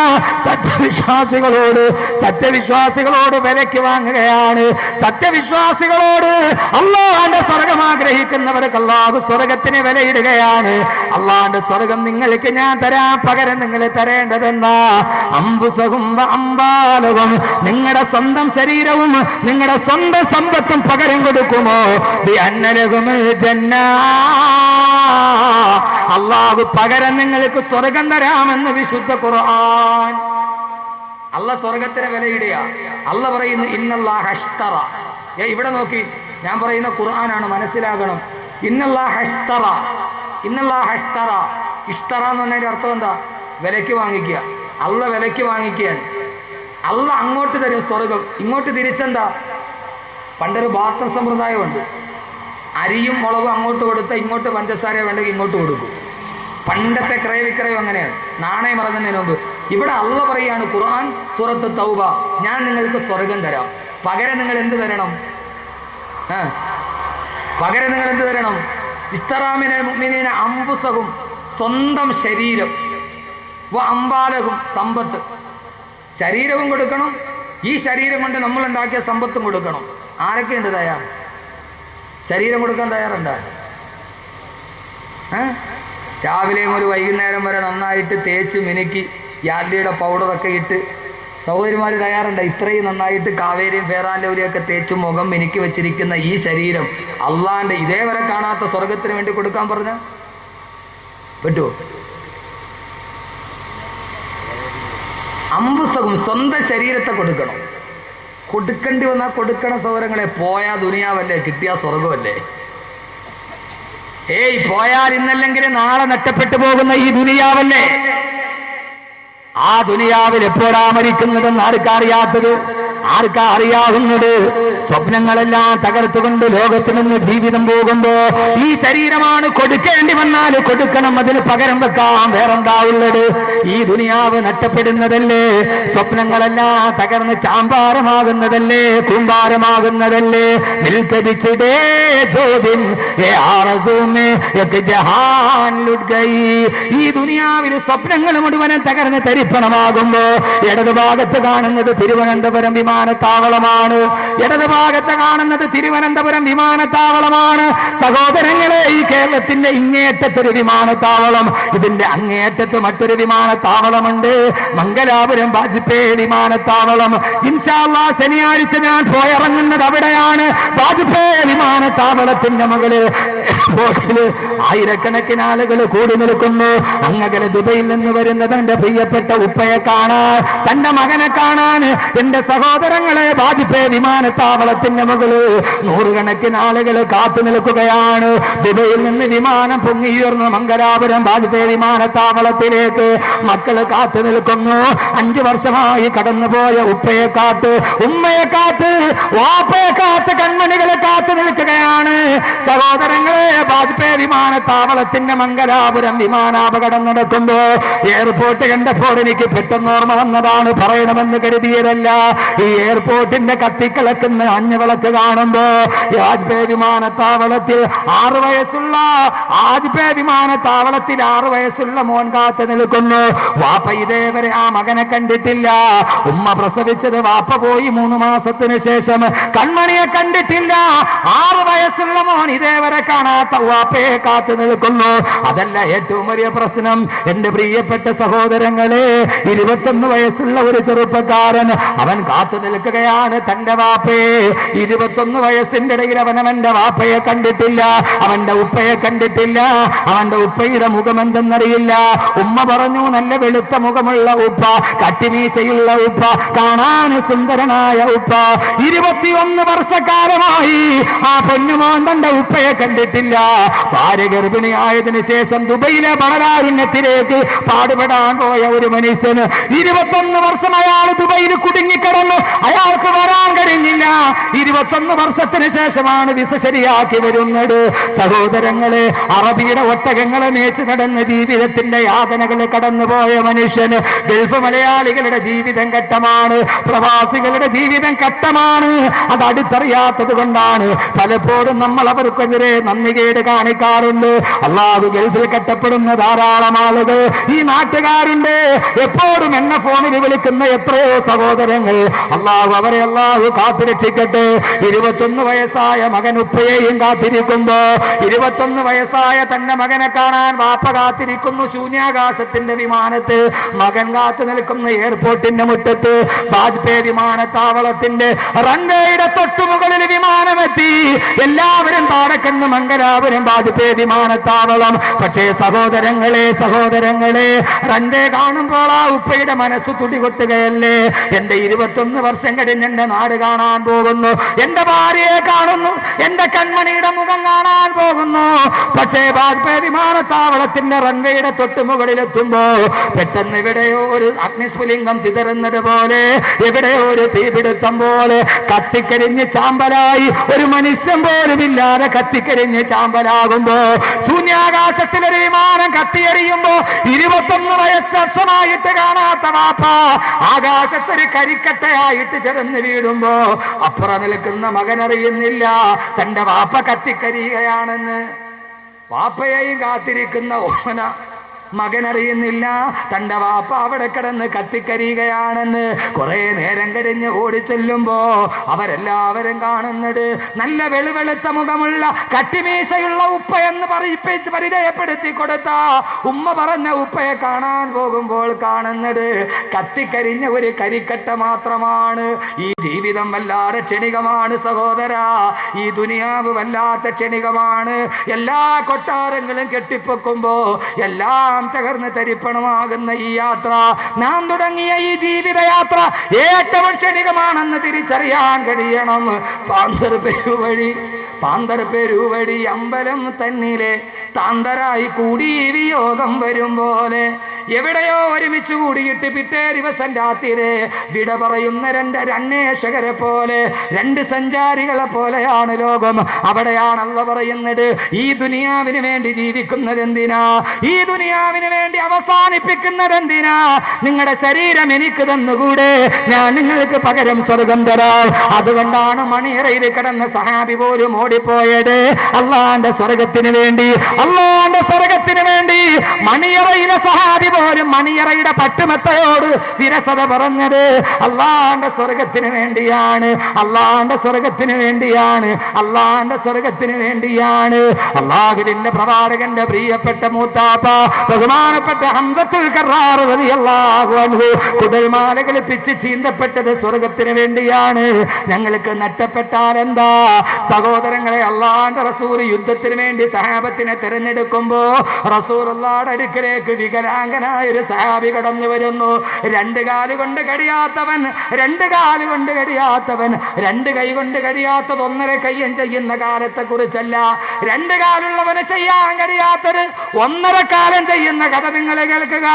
സത്യവിശ്വാസികളോട് വിലയ്ക്ക് വാങ്ങുകയാണ്. സത്യവിശ്വാസികളോട് അല്ലാഹുവിന്റെ സ്വർഗ്ഗം ആഗ്രഹിക്കുന്നവർക്ക് അല്ലാഹു സ്വർഗ്ഗത്തിന് വിലയിടുകയാണ്. അല്ലാഹുവിന്റെ സ്വർഗ്ഗം നിങ്ങൾക്ക് ഞാൻ തരാം, പകരം നിങ്ങൾ തരേണ്ടതെന്നാ അംഫുസഹും വ അംവാലഹും, നിങ്ങളുടെ സ്വന്തം ശരീരവും നിങ്ങളുടെ സ്വന്തം സമ്പത്തും പകരം കൊടുക്കുമോ? ബിഅന്ന ലഹുമുൽ ജന്ന, അല്ലാഹു പകരം നിങ്ങൾക്ക് സ്വർഗം തരാമെന്ന് വിശുദ്ധ ഖുർആൻ. അല്ലാഹ് സ്വർഗത്തിന് വിലയിടുക. അല്ലാഹ് പറയുന്നു ഇന്നല്ലാഹ ഇശ്തറ. ഇവിടെ നോക്കി, ഞാൻ പറയുന്ന ഖുർആനാണ്, മനസ്സിലാകണം. ഇന്നല്ലാഹ ഇശ്തറ, ഇന്നല്ലാഹ ഇശ്തറ. ഇശ്തറ എന്ന് പറഞ്ഞതിന്റെ അർത്ഥം എന്താ? വിലയ്ക്ക് വാങ്ങിക്കുക. അല്ലാഹ് വിലയ്ക്ക് വാങ്ങിക്കുകയാണ്. അല്ലാഹ് അങ്ങോട്ട് തരും സ്വർഗം, ഇങ്ങോട്ട് തിരിച്ചെന്താ? പണ്ടൊരു ബാർട്ടർ സമ്പ്രദായമുണ്ട്. അരിയും മുളകും അങ്ങോട്ട് കൊടുത്താൽ ഇങ്ങോട്ട് പഞ്ചസാര വേണ്ടെങ്കിൽ ഇങ്ങോട്ട് കൊടുക്കും. പണ്ടത്തെ ക്രയവിക്രയം അങ്ങനെയാണ്, നാണയം ഇറങ്ങുന്നതിന് മുമ്പ്. ഇവിടെ അല്ലാഹ് പറയാണ്, ഖുർആൻ സൂറത്ത് തൗബ, ഞാൻ നിങ്ങൾക്ക് സ്വർഗം തരാം, പകരം നിങ്ങൾ എന്ത് തരണം? പകരം നിങ്ങൾ എന്ത് തരണം? ഇശ്തറാ മിനൽ മുഅ്മിനീന അൻഫുസഹും, സ്വന്തം ശരീരം, വ അംവാലഹും, സമ്പത്ത്. ശരീരവും കൊടുക്കണം, ഈ ശരീരം കൊണ്ട് നമ്മൾ ഉണ്ടാക്കിയ സമ്പത്തും കൊടുക്കണം. ആരൊക്കെയുണ്ട് തയ്യാർ? ശരീരം കൊടുക്കാൻ തയ്യാറുണ്ടോ? രാവിലെ മുതൽ വൈകുന്നേരം വരെ നന്നായിട്ട് തേച്ച് മിനുക്കി യാർലിയുടെ പൗഡറൊക്കെ ഇട്ട് സഹോദരിമാർ തയ്യാറുണ്ട്? ഇത്രയും നന്നായിട്ട് കാവേരിയും ഫേറാൻലൗലിയൊക്കെ തേച്ച് മുഖം മിനുക്കി വെച്ചിരിക്കുന്ന ഈ ശരീരം അള്ളാന്റെ ഇതേവരെ കാണാത്ത സ്വർഗത്തിന് വേണ്ടി കൊടുക്കാൻ പറഞ്ഞ പറ്റുമോ? അംഫുസഹും, സ്വന്തം ശരീരത്തെ കൊടുക്കണം. കൊടുക്കേണ്ടി വന്നാൽ കൊടുക്കണം സൗരങ്ങളെ. പോയാ ദുനിയാവല്ലേ, കിട്ടിയാ സ്വർഗമല്ലേ. പോയാൽ ഇന്നല്ലെങ്കിൽ നാളെ നഷ്ടപ്പെട്ടു പോകുന്ന ഈ ദുനിയാവല്ലേ. ആ ദുനിയാവിൽ എപ്പോഴാ മരിക്കുന്നതെന്ന് ആർക്കറിയാത്തത്? ആർക്കാ അറിയാവുന്നത്? സ്വപ്നങ്ങളെല്ലാം തകർത്തുകൊണ്ട് ലോകത്ത് നിന്ന് ജീവിതം പോകുമ്പോ ഈ ശരീരമാണ് കൊടുക്കേണ്ടി വന്നാൽ കൊടുക്കണം, അതിന് പകരം വെക്കാം, വേറെന്താ ഉള്ളത്? ഈ ദുനിയാവ് നഷ്ടപ്പെടുന്നതല്ലേ? സ്വപ്നങ്ങളെല്ലാം തകർന്ന് ചാമ്പാരമാകുന്നതല്ലേ, കൂമ്പാരമാകുന്നതല്ലേ? നിൽക്കടിച്ചിടേ ചോദ്യം ഈ ദുനിയാവിൽ സ്വപ്നങ്ങൾ മുഴുവനും തകർന്ന് തരിപ്പണമാകുമ്പോ ഇടതുഭാഗത്ത് കാണുന്നത് തിരുവനന്തപുരം വിമാനത്താവളമാണ്. ഇടതുഭാഗത്ത് കാണുന്നത് തിരുവനന്തപുരം വിമാനത്താവളമാണ്. സഹോദരങ്ങളെ, ഈ കേരളത്തിന്റെ ഇങ്ങേറ്റത്തൊരു വിമാനത്താവളം, ഇതിന്റെ അങ്ങേറ്റത്ത് മറ്റൊരു വിമാനത്താവളമുണ്ട്, മംഗലാപുരം വാജ്പേയി വിമാനത്താവളം. ഇൻഷാ അല്ലാഹ് ശനിയാഴ്ച ഞാൻ പോയിറങ്ങുന്നത് അവിടെയാണ്, വാജ്പേയി വിമാനത്താവളത്തിന്റെ മകള് ബോട്ടില് ആയിരക്കണക്കിന് ആളുകൾ കൂടി നിൽക്കുന്നു. അങ്ങകലെ ദുബൈയിൽ നിന്ന് വരുന്ന തന്റെ പ്രിയപ്പെട്ട ഉപ്പയെ കാണാൻ, തന്റെ മകനെ കാണാൻ. എന്റെ സഹോദരങ്ങളെ, വാജ്പേയി വിമാനത്താവളത്തിന്റെ മകള് നൂറുകണക്കിന് ആളുകൾ കാത്തു നിൽക്കുകയാണ്. ദുബൈയിൽ നിന്ന് വിമാനം പൊങ്ങിയുയർന്നു മംഗലാപുരം വാജ്പേയി വിമാനത്താവളത്തിലേക്ക് മക്കള് കാത്തു നിൽക്കുന്നു. 5 വർഷമായി കടന്നുപോയ ഉപ്പയെ കാത്ത്, ഉമ്മയെ കാത്ത്, വാപ്പയെ കാത്ത്, കൺമണികളെ കാത്തു നിൽക്കുകയാണ്. സഹോദരങ്ങളെ, വാജ്പേയി വിമാനത്താവളത്തിന്റെ മംഗലാപുരം വിമാനാപകടം നടക്കുമ്പോ എയർപോർട്ട് കണ്ടപ്പോൾ എനിക്ക് പെട്ടെന്ന് ഓർമ്മ വന്നതാണ്, പറയണമെന്ന് കരുതിയതല്ല. ഈ എയർപോർട്ടിന്റെ കത്തിക്കിളക്കുന്ന അഞ്ഞുവിളക്ക് കാണുമ്പോ വാജ്പേയി വിമാനത്താവളത്തിൽ 6 വയസ്സുള്ള വാജ്പേയി വിമാനത്താവളത്തിൽ 6 വയസ്സുള്ള മോൻ കാത്തു നിൽക്കുന്നു. വാപ്പ ഇതേവരെ ആ മകനെ കണ്ടിട്ടില്ല. ഉമ്മ പ്രസവിച്ചത് വാപ്പ പോയി 3 മാസത്തിന് ശേഷം. കൺമണിയെ കണ്ടിട്ടില്ല. 6 വയസ്സുള്ള മോൻ ഇതേവരെ കാണാത്ത വാപ്പയെ കാത്തു നിൽക്കുന്നു. അതല്ല ഏറ്റവും വലിയ പ്രശ്നം, എന്റെ പ്രിയപ്പെട്ട സഹോദരങ്ങളെ, 21 വയസ്സുള്ള ഒരു ചെറുപ്പക്കാരൻ, അവൻ കാത്തു നിൽക്കുകയാണ് തന്റെ വാപ്പയെ. 21 വയസ്സിന്റെ ഇടയിൽ അവന്റെ വാപ്പയെ കണ്ടിട്ടില്ല, അവന്റെ ഉപ്പയെ കണ്ടിട്ടില്ല. അവന്റെ ഉപ്പയുടെ മുഖം എന്തെന്നറിയില്ല. ഉമ്മ പറഞ്ഞു, നല്ല വെളുത്ത മുഖമുള്ള ഉപ്പ, കട്ടിമീശയുള്ള ഉപ്പ, കാണാൻ സുന്ദരനായ ഉപ്പ. 21 വർഷക്കാലമായി ആ പൊന്നുമോൻ തന്റെ ഉപ്പയെ കണ്ടിട്ടില്ല. ഭാര്യ ഗർഭിണിയായതിനു ശേഷം ദുബൈയിലെ പണകാരുണ്യത്തിലേക്ക് പാടുപെടാൻ പോയ ഒരു മനുഷ്യന് 21 വർഷം അയാൾ ദുബൈയിൽ കുടുങ്ങിക്കിടന്നു. അയാൾക്ക് വരാൻ കഴിഞ്ഞില്ല. 21 വർഷത്തിന് ശേഷമാണ് വിസ ശരിയാക്കി വരുന്നത്. സഹോദരങ്ങളെ, അറബിയുടെ ഒട്ടകങ്ങളെ മേച്ച് നടന്ന ജീവിതത്തിന്റെ യാതനകൾ കടന്നുപോയ മനുഷ്യന് ഗൾഫ് മലയാളികളുടെ ജീവിതം ഘട്ടമാണ്, പ്രവാസികളുടെ ജീവിതം ഘട്ടമാണ്. അത് അടുത്തറിയാത്തത് കൊണ്ടാണ് പലപ്പോഴും നമ്മൾ അവർക്കെതിരെ നന്ദികേട് കാണിക്കാറുണ്ട്. അല്ലാഹു ഗൾഫിൽ കെട്ടപ്പെടുന്ന ധാരാളം ആളുകൾ ഈ നാട്ടുകാരുണ്ട്. എപ്പോഴും എന്നെ ഫോണിൽ വിളിക്കുന്ന എത്രയോ സഹോദരങ്ങൾ. അല്ലാഹു അവരെ അല്ലാഹു കാത്തുരക്ഷിക്കട്ടെ. 21 വയസ്സായ മകൻ ഉപ്പയെയും കാത്തിരിക്കുമ്പോ 21 വയസ്സായ തന്റെ മകനെ കാണാൻ വാപ്പ കാത്തിരിക്കുന്നു. ശൂന്യാകാശത്തിന്റെ വിമാനത്ത് മകൻ കാത്തു നിൽക്കുന്ന എയർപോർട്ടിന്റെ മുറ്റത്ത് വാജ്പേയി വിമാനത്താവളത്തിന്റെ റൺവേയുടെ തൊട്ടുമുകളിൽ വിമാനമെത്തി. എല്ലാവരും താഴെക്കന്ന് മംഗലാപുരം വാജ്പേയി വിമാനത്താവളം. പക്ഷേ സഹോദരങ്ങളെ, റൺവേ കാണുമ്പോൾ ആ ഉപ്പയുടെ മനസ്സ് തുടികൊട്ടുകയല്ലേ. എന്റെ 21 വർഷം കഴിഞ്ഞ് എന്റെ നാട് കാണാൻ പോകുന്നു, എന്റെ ഭാര്യയെ കാണുന്നു, എന്റെ കൺമണിയുടെ മുഖം കാണാൻ പോകുന്നു. പക്ഷേ വാജ്പേയി വിമാനത്താവളത്തിന്റെ റൺവേയുടെ തൊട്ടുമുകളിലെത്തുമ്പോ പെട്ടെന്ന് എവിടെയോ ഒരു അഗ്നിസ്ഫുലിംഗം ചിതറുന്നത് പോലെ, എവിടെയോ ഒരു തീപിടുത്തം പോലെ കത്തിക്കരിഞ്ഞ് ചാമ്പലായി, ഒരു മനുഷ്യൻ പോലും ഇല്ലാതെ കത്തിക്കരിഞ്ഞ് ചാമ്പലാകുമ്പോ, ശൂന്യാകാശത്തിലൊരു വിമാനം കത്തിയെറിയുമ്പോ 21 വർഷമായിട്ട് കാണാത്ത വാപ്പ ആകാശത്തൊരു കരിക്കട്ടയായിട്ട് ചെറുന്ന് വീഴുമ്പോ അപ്പുറം നിൽക്കുന്ന മകനറിയുന്നില്ല തന്റെ വാപ്പ കത്തിക്കരിയുകയാണെന്ന്. വാപ്പയെയും കാത്തിരിക്കുന്ന ഓമന മകനറിയുന്നില്ല തന്റെ വാപ്പ അവിടെ കിടന്ന് കത്തിക്കരിയുകയാണെന്ന്. കുറെ നേരം കഴിഞ്ഞ് ഓടിച്ചെല്ലുമ്പോ അവരെല്ലാവരും കാണുന്നത് നല്ല വെളുവെളുത്ത മുഖമുള്ള കട്ടിമീശയുള്ള ഉപ്പ എന്ന് പരിചയപ്പെടുത്തി കൊടുത്ത ഉമ്മ പറഞ്ഞ ഉപ്പയെ കാണാൻ പോകുമ്പോൾ കാണുന്നത് കത്തിക്കരിഞ്ഞ ഒരു കരിക്കട്ട മാത്രമാണ്. ഈ ജീവിതം വല്ലാതെ ക്ഷണികമാണ് സഹോദരാ, ഈ ദുനിയാവ് വല്ലാത്ത ക്ഷണികമാണ്. എല്ലാ കൊട്ടാരങ്ങളും കെട്ടിപ്പൊക്കുമ്പോ എല്ലാം തകർന്ന് തരിപ്പണമാകുന്ന ഈ യാത്ര, നാം തുടങ്ങിയ ഈ ജീവിതയാത്ര ഏറ്റവും ക്ഷണികമാണെന്ന് തിരിച്ചറിയാൻ കഴിയണം. പാന്തർ വഴി പാന്തരപ്പെരുവടി അമ്പലം തന്നിലെ താന്തരായി കൂടി വിയോഗം വരും പോലെ എവിടെയോ ഒരുമിച്ച് കൂടിയിട്ട് പിറ്റേ ദിവസം രാത്രിയിലെ വിട പറയുന്ന രണ്ട് അന്വേഷകരെ പോലെ, രണ്ട് സഞ്ചാരികളെ പോലെയാണ് ലോകം. അവിടെയാണല്ല പറയുന്നത്, ഈ ദുനിയാവിന് വേണ്ടി ജീവിക്കുന്നത് എന്തിനാ, ഈ ദുനിയാവിന് വേണ്ടി അവസാനിപ്പിക്കുന്നത് എന്തിനാ? നിങ്ങളുടെ ശരീരം എനിക്ക് തന്നുകൂടെ, ഞാൻ നിങ്ങൾക്ക് പകരം സ്വർഗം തരാം. അതുകൊണ്ടാണ് മണിയറയിൽ കിടന്ന സഹാബി പോലും ഓടിപ്പോയത്. അള്ളാന്റെ സ്വർഗത്തിന് വേണ്ടി, അള്ളാന്റെ സ്വർഗത്തിന് വേണ്ടി മണിയറയിലെ സഹാബി പോലും മണിയറയുടെ പട്ടുമെത്തയോട് വിരസത പറഞ്ഞത് അള്ളാന്റെ സ്വർഗത്തിന് വേണ്ടിയാണ്, അള്ളാന്റെ സ്വർഗത്തിന് വേണ്ടിയാണ്, അള്ളാന്റെ സ്വർഗത്തിന് വേണ്ടിയാണ്. അള്ളാഹുവിന്റെ പ്രവാചകന്റെ പ്രിയപ്പെട്ട മൂത്താപ്പ ബഹുമാനപ്പെട്ട ഹംസത്തുൽ കറാർ റളിയല്ലാഹു അൻഹു കുടൽമാലകൾ പിച്ച് ചീന്തപ്പെട്ടത് സ്വർഗത്തിന് വേണ്ടിയാണ്. ഞങ്ങൾക്ക് നഷ്ടപ്പെട്ടാൽ എന്താ സഹോദരങ്ങളെ? അള്ളാന്റെ റസൂൽ യുദ്ധത്തിന് വേണ്ടി സഹാബത്തിനെ തിരഞ്ഞെടുക്കുമ്പോ റസൂലുള്ളാഹിയുടെ അടുക്കലേക്ക് വികലാംഗനായ ഒരു സഹാബി കടന്നു വരുന്നു. രണ്ട് കാല് കൊണ്ട് കഴിയാത്തവൻ, രണ്ട് കാല് കൊണ്ട് കഴിയാത്തവൻ, രണ്ട് കൈ കൊണ്ട് കഴിയാത്തത് ഒന്നര കയ്യൻ ചെയ്യുന്ന കാലത്തെ കുറിച്ചല്ല, രണ്ട് കാലുള്ളവന് ചെയ്യാൻ കഴിയാത്തത് ഒന്നര കാലം ചെയ്യുന്ന കഥ നിങ്ങൾ കേൾക്കുക.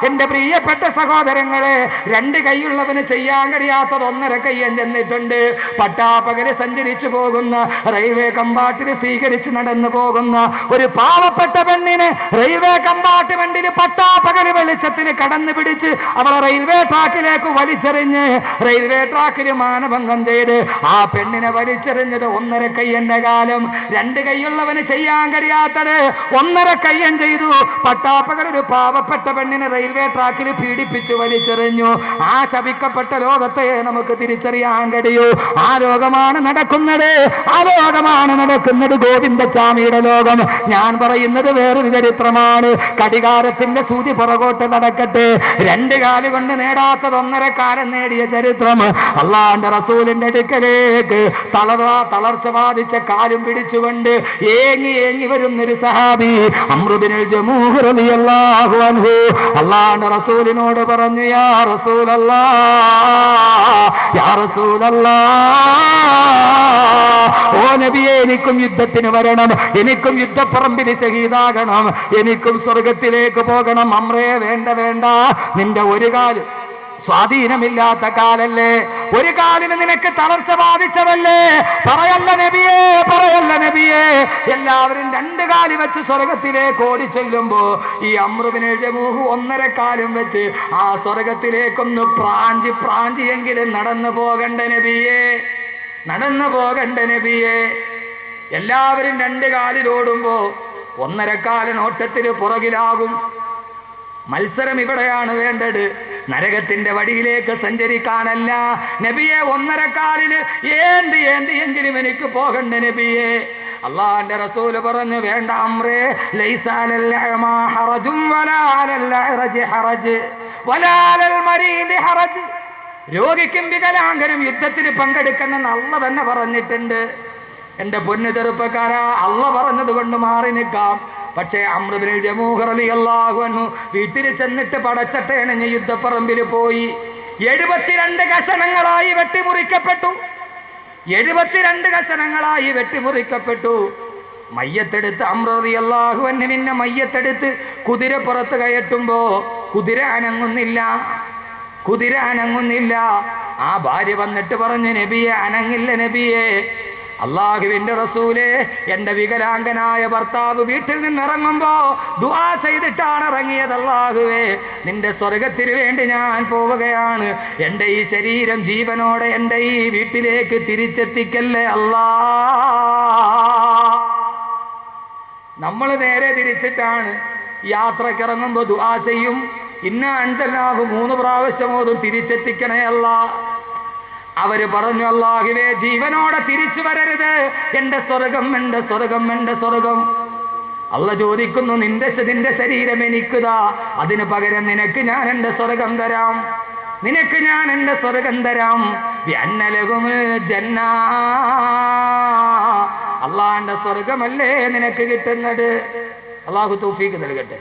എന്റെ പ്രിയപ്പെട്ട സഹോദരങ്ങളെ, രണ്ട് കൈയുള്ളവന് ചെയ്യാൻ കഴിയാത്തത് ഒന്നര കയ്യൻ ചെന്നിട്ടുണ്ട്. പട്ടാപ്പകല് സഞ്ചരിച്ചു പോകുന്ന, റെയിൽവേ കമ്പാർട്ടിൽ സ്വീകരിച്ച് നടന്നു പോകുന്ന ഒരു പാവപ്പെട്ട പെണ്ണിന് റെയിൽവേ കമ്പാർട്ട്മെന്റിൽ പട്ടാപ്പകല് വെളിച്ചത്തിന് കടന്നു പിടിച്ച് അവളെ റെയിൽവേ ട്രാക്കിലേക്ക് വലിച്ചെറിഞ്ഞ് റെയിൽവേ ട്രാക്കിൽ മാനഭംഗം ചെയ്ത് ആ പെണ്ണിനെ വലിച്ചെറിഞ്ഞത് ഒന്നര കയ്യന്റെ കാലം. രണ്ട് കൈയുള്ളവന് ചെയ്യാൻ കഴിയാത്തത് ഒന്നര കയ്യൻ ചെയ്തു. പട്ടാപ്പകൽ ഒരു പാവപ്പെട്ട പെണ്ണിനെ റെയിൽവേ ട്രാക്കിൽ പീഡിപ്പിച്ചു വലിച്ചെറിഞ്ഞു. ആ ശപിക്കപ്പെട്ട ലോകത്തെ നമുക്ക് തിരിച്ചറിയാൻ കഴിയൂ. ആ ലോകമാണ് നടക്കുന്നത്, ആ ലോകമാണ് നടക്കുന്നത് ഗോവിന്ദച്ചാമിയുടെ ലോകം. ഞാൻ പറയുന്നത് വേറൊരു ചരിത്രമാണ്. കടികാരത്തിന്റെ സൂചി പുറകോട്ട് നടക്കട്ടെ, രണ്ട് കാല് കൊണ്ട് നേടാത്തത് ഒന്നര കാലം നേടിയ ചരിത്രം. അള്ളാന്റെ റസൂലിന്റെ അടുക്കലേക്ക് തളർച്ച ബാധിച്ച കാലും പിടിച്ചുകൊണ്ട് ഏങ്ങി ഏങ്ങി വരുന്നൊരു സഹാബി അംറു ബിനുൽ ജമൂഹ് റളിയല്ലാഹു അൻഹു അള്ളാന്റെ റസൂലിനോട് പറഞ്ഞു, യാ റസൂലല്ലാഹ്, യാ റസൂലല്ലാഹ്, ഓ നബിയേ, എനിക്കും യുദ്ധത്തിന് വരണം, എനിക്കും യുദ്ധപ്പറമ്പിൽ ശഹീദാകണം, എനിക്കും സ്വർഗത്തിലേക്ക് പോകണം. അമ്രേ, വേണ്ട വേണ്ട, നിന്റെ ഒരു കാല് സ്വാധീനമില്ലാത്ത കാലല്ലേ, ഒരു കാലിന് നിനക്ക് തളർച്ച ബാധിച്ചതല്ലേ, പറയല്ല നബിയേ, പറയല്ല നബിയേ. എല്ലാവരും രണ്ട് കാലി വെച്ച് സ്വർഗത്തിലേക്ക് ഓടിച്ചെല്ലുമ്പോ ഈ അംറു ബിനുൽ ജമൂഹ് ഒന്നര കാലും വെച്ച് ആ സ്വർഗത്തിലേക്കൊന്ന് പ്രാഞ്ചിയെങ്കിലും നടന്നു പോകണ്ട നബിയേ, നടന്നു പോകണ്ട നബിയേ. എല്ലാവരും രണ്ട് കാലിലോടുമ്പോ ഒന്നര കാലൻ ഓട്ടത്തിന് പുറകിലാകും. മത്സരം ഇവിടെയാണ് വേണ്ടത്, നരകത്തിന്റെ വടിയിലേക്ക് സഞ്ചരിക്കാനല്ല നബിയെ. ഒന്നര കാലിന് എങ്കിലും എനിക്ക് പോകണ്ട നബിയെ. അള്ളാന്റെ റസൂല് പറഞ്ഞു, വേണ്ട അംറേ, ലൈസ അലൽ അഅമാ ഹറജും വലാ അലൽ അഅറജി ഹറജ് വലാ അലൽ മരീദി ഹറജ്. രോഗിക്കും വികലാംഗനും യുദ്ധത്തിന് പങ്കെടുക്കണമെന്ന് അള്ളാഹ് തന്നെ പറഞ്ഞിട്ടുണ്ട്. എന്റെ പൊന്നു ചെറുപ്പക്കാരാ, അള്ളാഹ് പറഞ്ഞത് കൊണ്ട് മാറി നിൽക്കാം. പക്ഷേ അംറു ബിനുൽ ജമൂഹ് റളിയല്ലാഹു അൻഹു വീട്ടിൽ ചെന്നിട്ട് പടച്ചട്ടയണിഞ്ഞ് യുദ്ധപ്പറമ്പിൽ പോയി. 72 കഷണങ്ങളായി വെട്ടിമുറിക്കപ്പെട്ടു, 72 കഷണങ്ങളായി വെട്ടിമുറിക്കപ്പെട്ടു. മയ്യത്തെടുത്ത് അംറു റളിയല്ലാഹു അൻഹുവിനെ മയ്യത്തെടുത്ത് കുതിര പുറത്ത് കയറ്റുമ്പോ കുതിര അനങ്ങുന്നില്ല, കുതിര അനങ്ങുന്നില്ല. ആ ഭാര്യ വന്നിട്ട് പറഞ്ഞു, നബിയെ, അനങ്ങില്ല നബിയെ. അള്ളാഹുവിന്റെ റസൂലേ, എന്റെ വികലാംഗനായ ഭർത്താവ് വീട്ടിൽ നിന്ന് ഇറങ്ങുമ്പോ ദുആ ചെയ്തിട്ടാണ് ഇറങ്ങിയത്. അള്ളാഹുവേ, നിന്റെ സ്വർഗത്തിന് വേണ്ടി ഞാൻ പോവുകയാണ്, എന്റെ ഈ ശരീരം ജീവനോടെ എന്റെ ഈ വീട്ടിലേക്ക് തിരിച്ചെത്തിക്കല്ലേ അല്ലാ. നമ്മൾ നേരെ തിരിച്ചിട്ടാണ് യാത്രക്കിറങ്ങുമ്പോ ദുആ ചെയ്യും, ഇന്നാ അൻസൽനാഹു 3 പ്രാവശ്യം ഓതും, തിരിച്ചെത്തിക്കണേ അല്ലാ. അവര് പറഞ്ഞു, അല്ലാഹുവേ, ജീവനോടെ തിരിച്ചു വരരുത്, എന്റെ സ്വർഗം, എന്റെ സ്വർഗം, എന്റെ സ്വർഗം. അല്ലാഹ് ചോദിക്കുന്നു, നിന്റെ ശരീരം എനിക്കുതാ, അതിന് പകരം നിനക്ക് ഞാൻ എന്റെ സ്വർഗം തരാം, നിനക്ക് ഞാൻ എന്റെ സ്വർഗം തരാം. ജന്ന, അള്ളാന്റെ സ്വർഗമല്ലേ നിനക്ക് കിട്ടുന്നത്. അള്ളാഹു തൗഫീഖ് നൽകട്ടെ.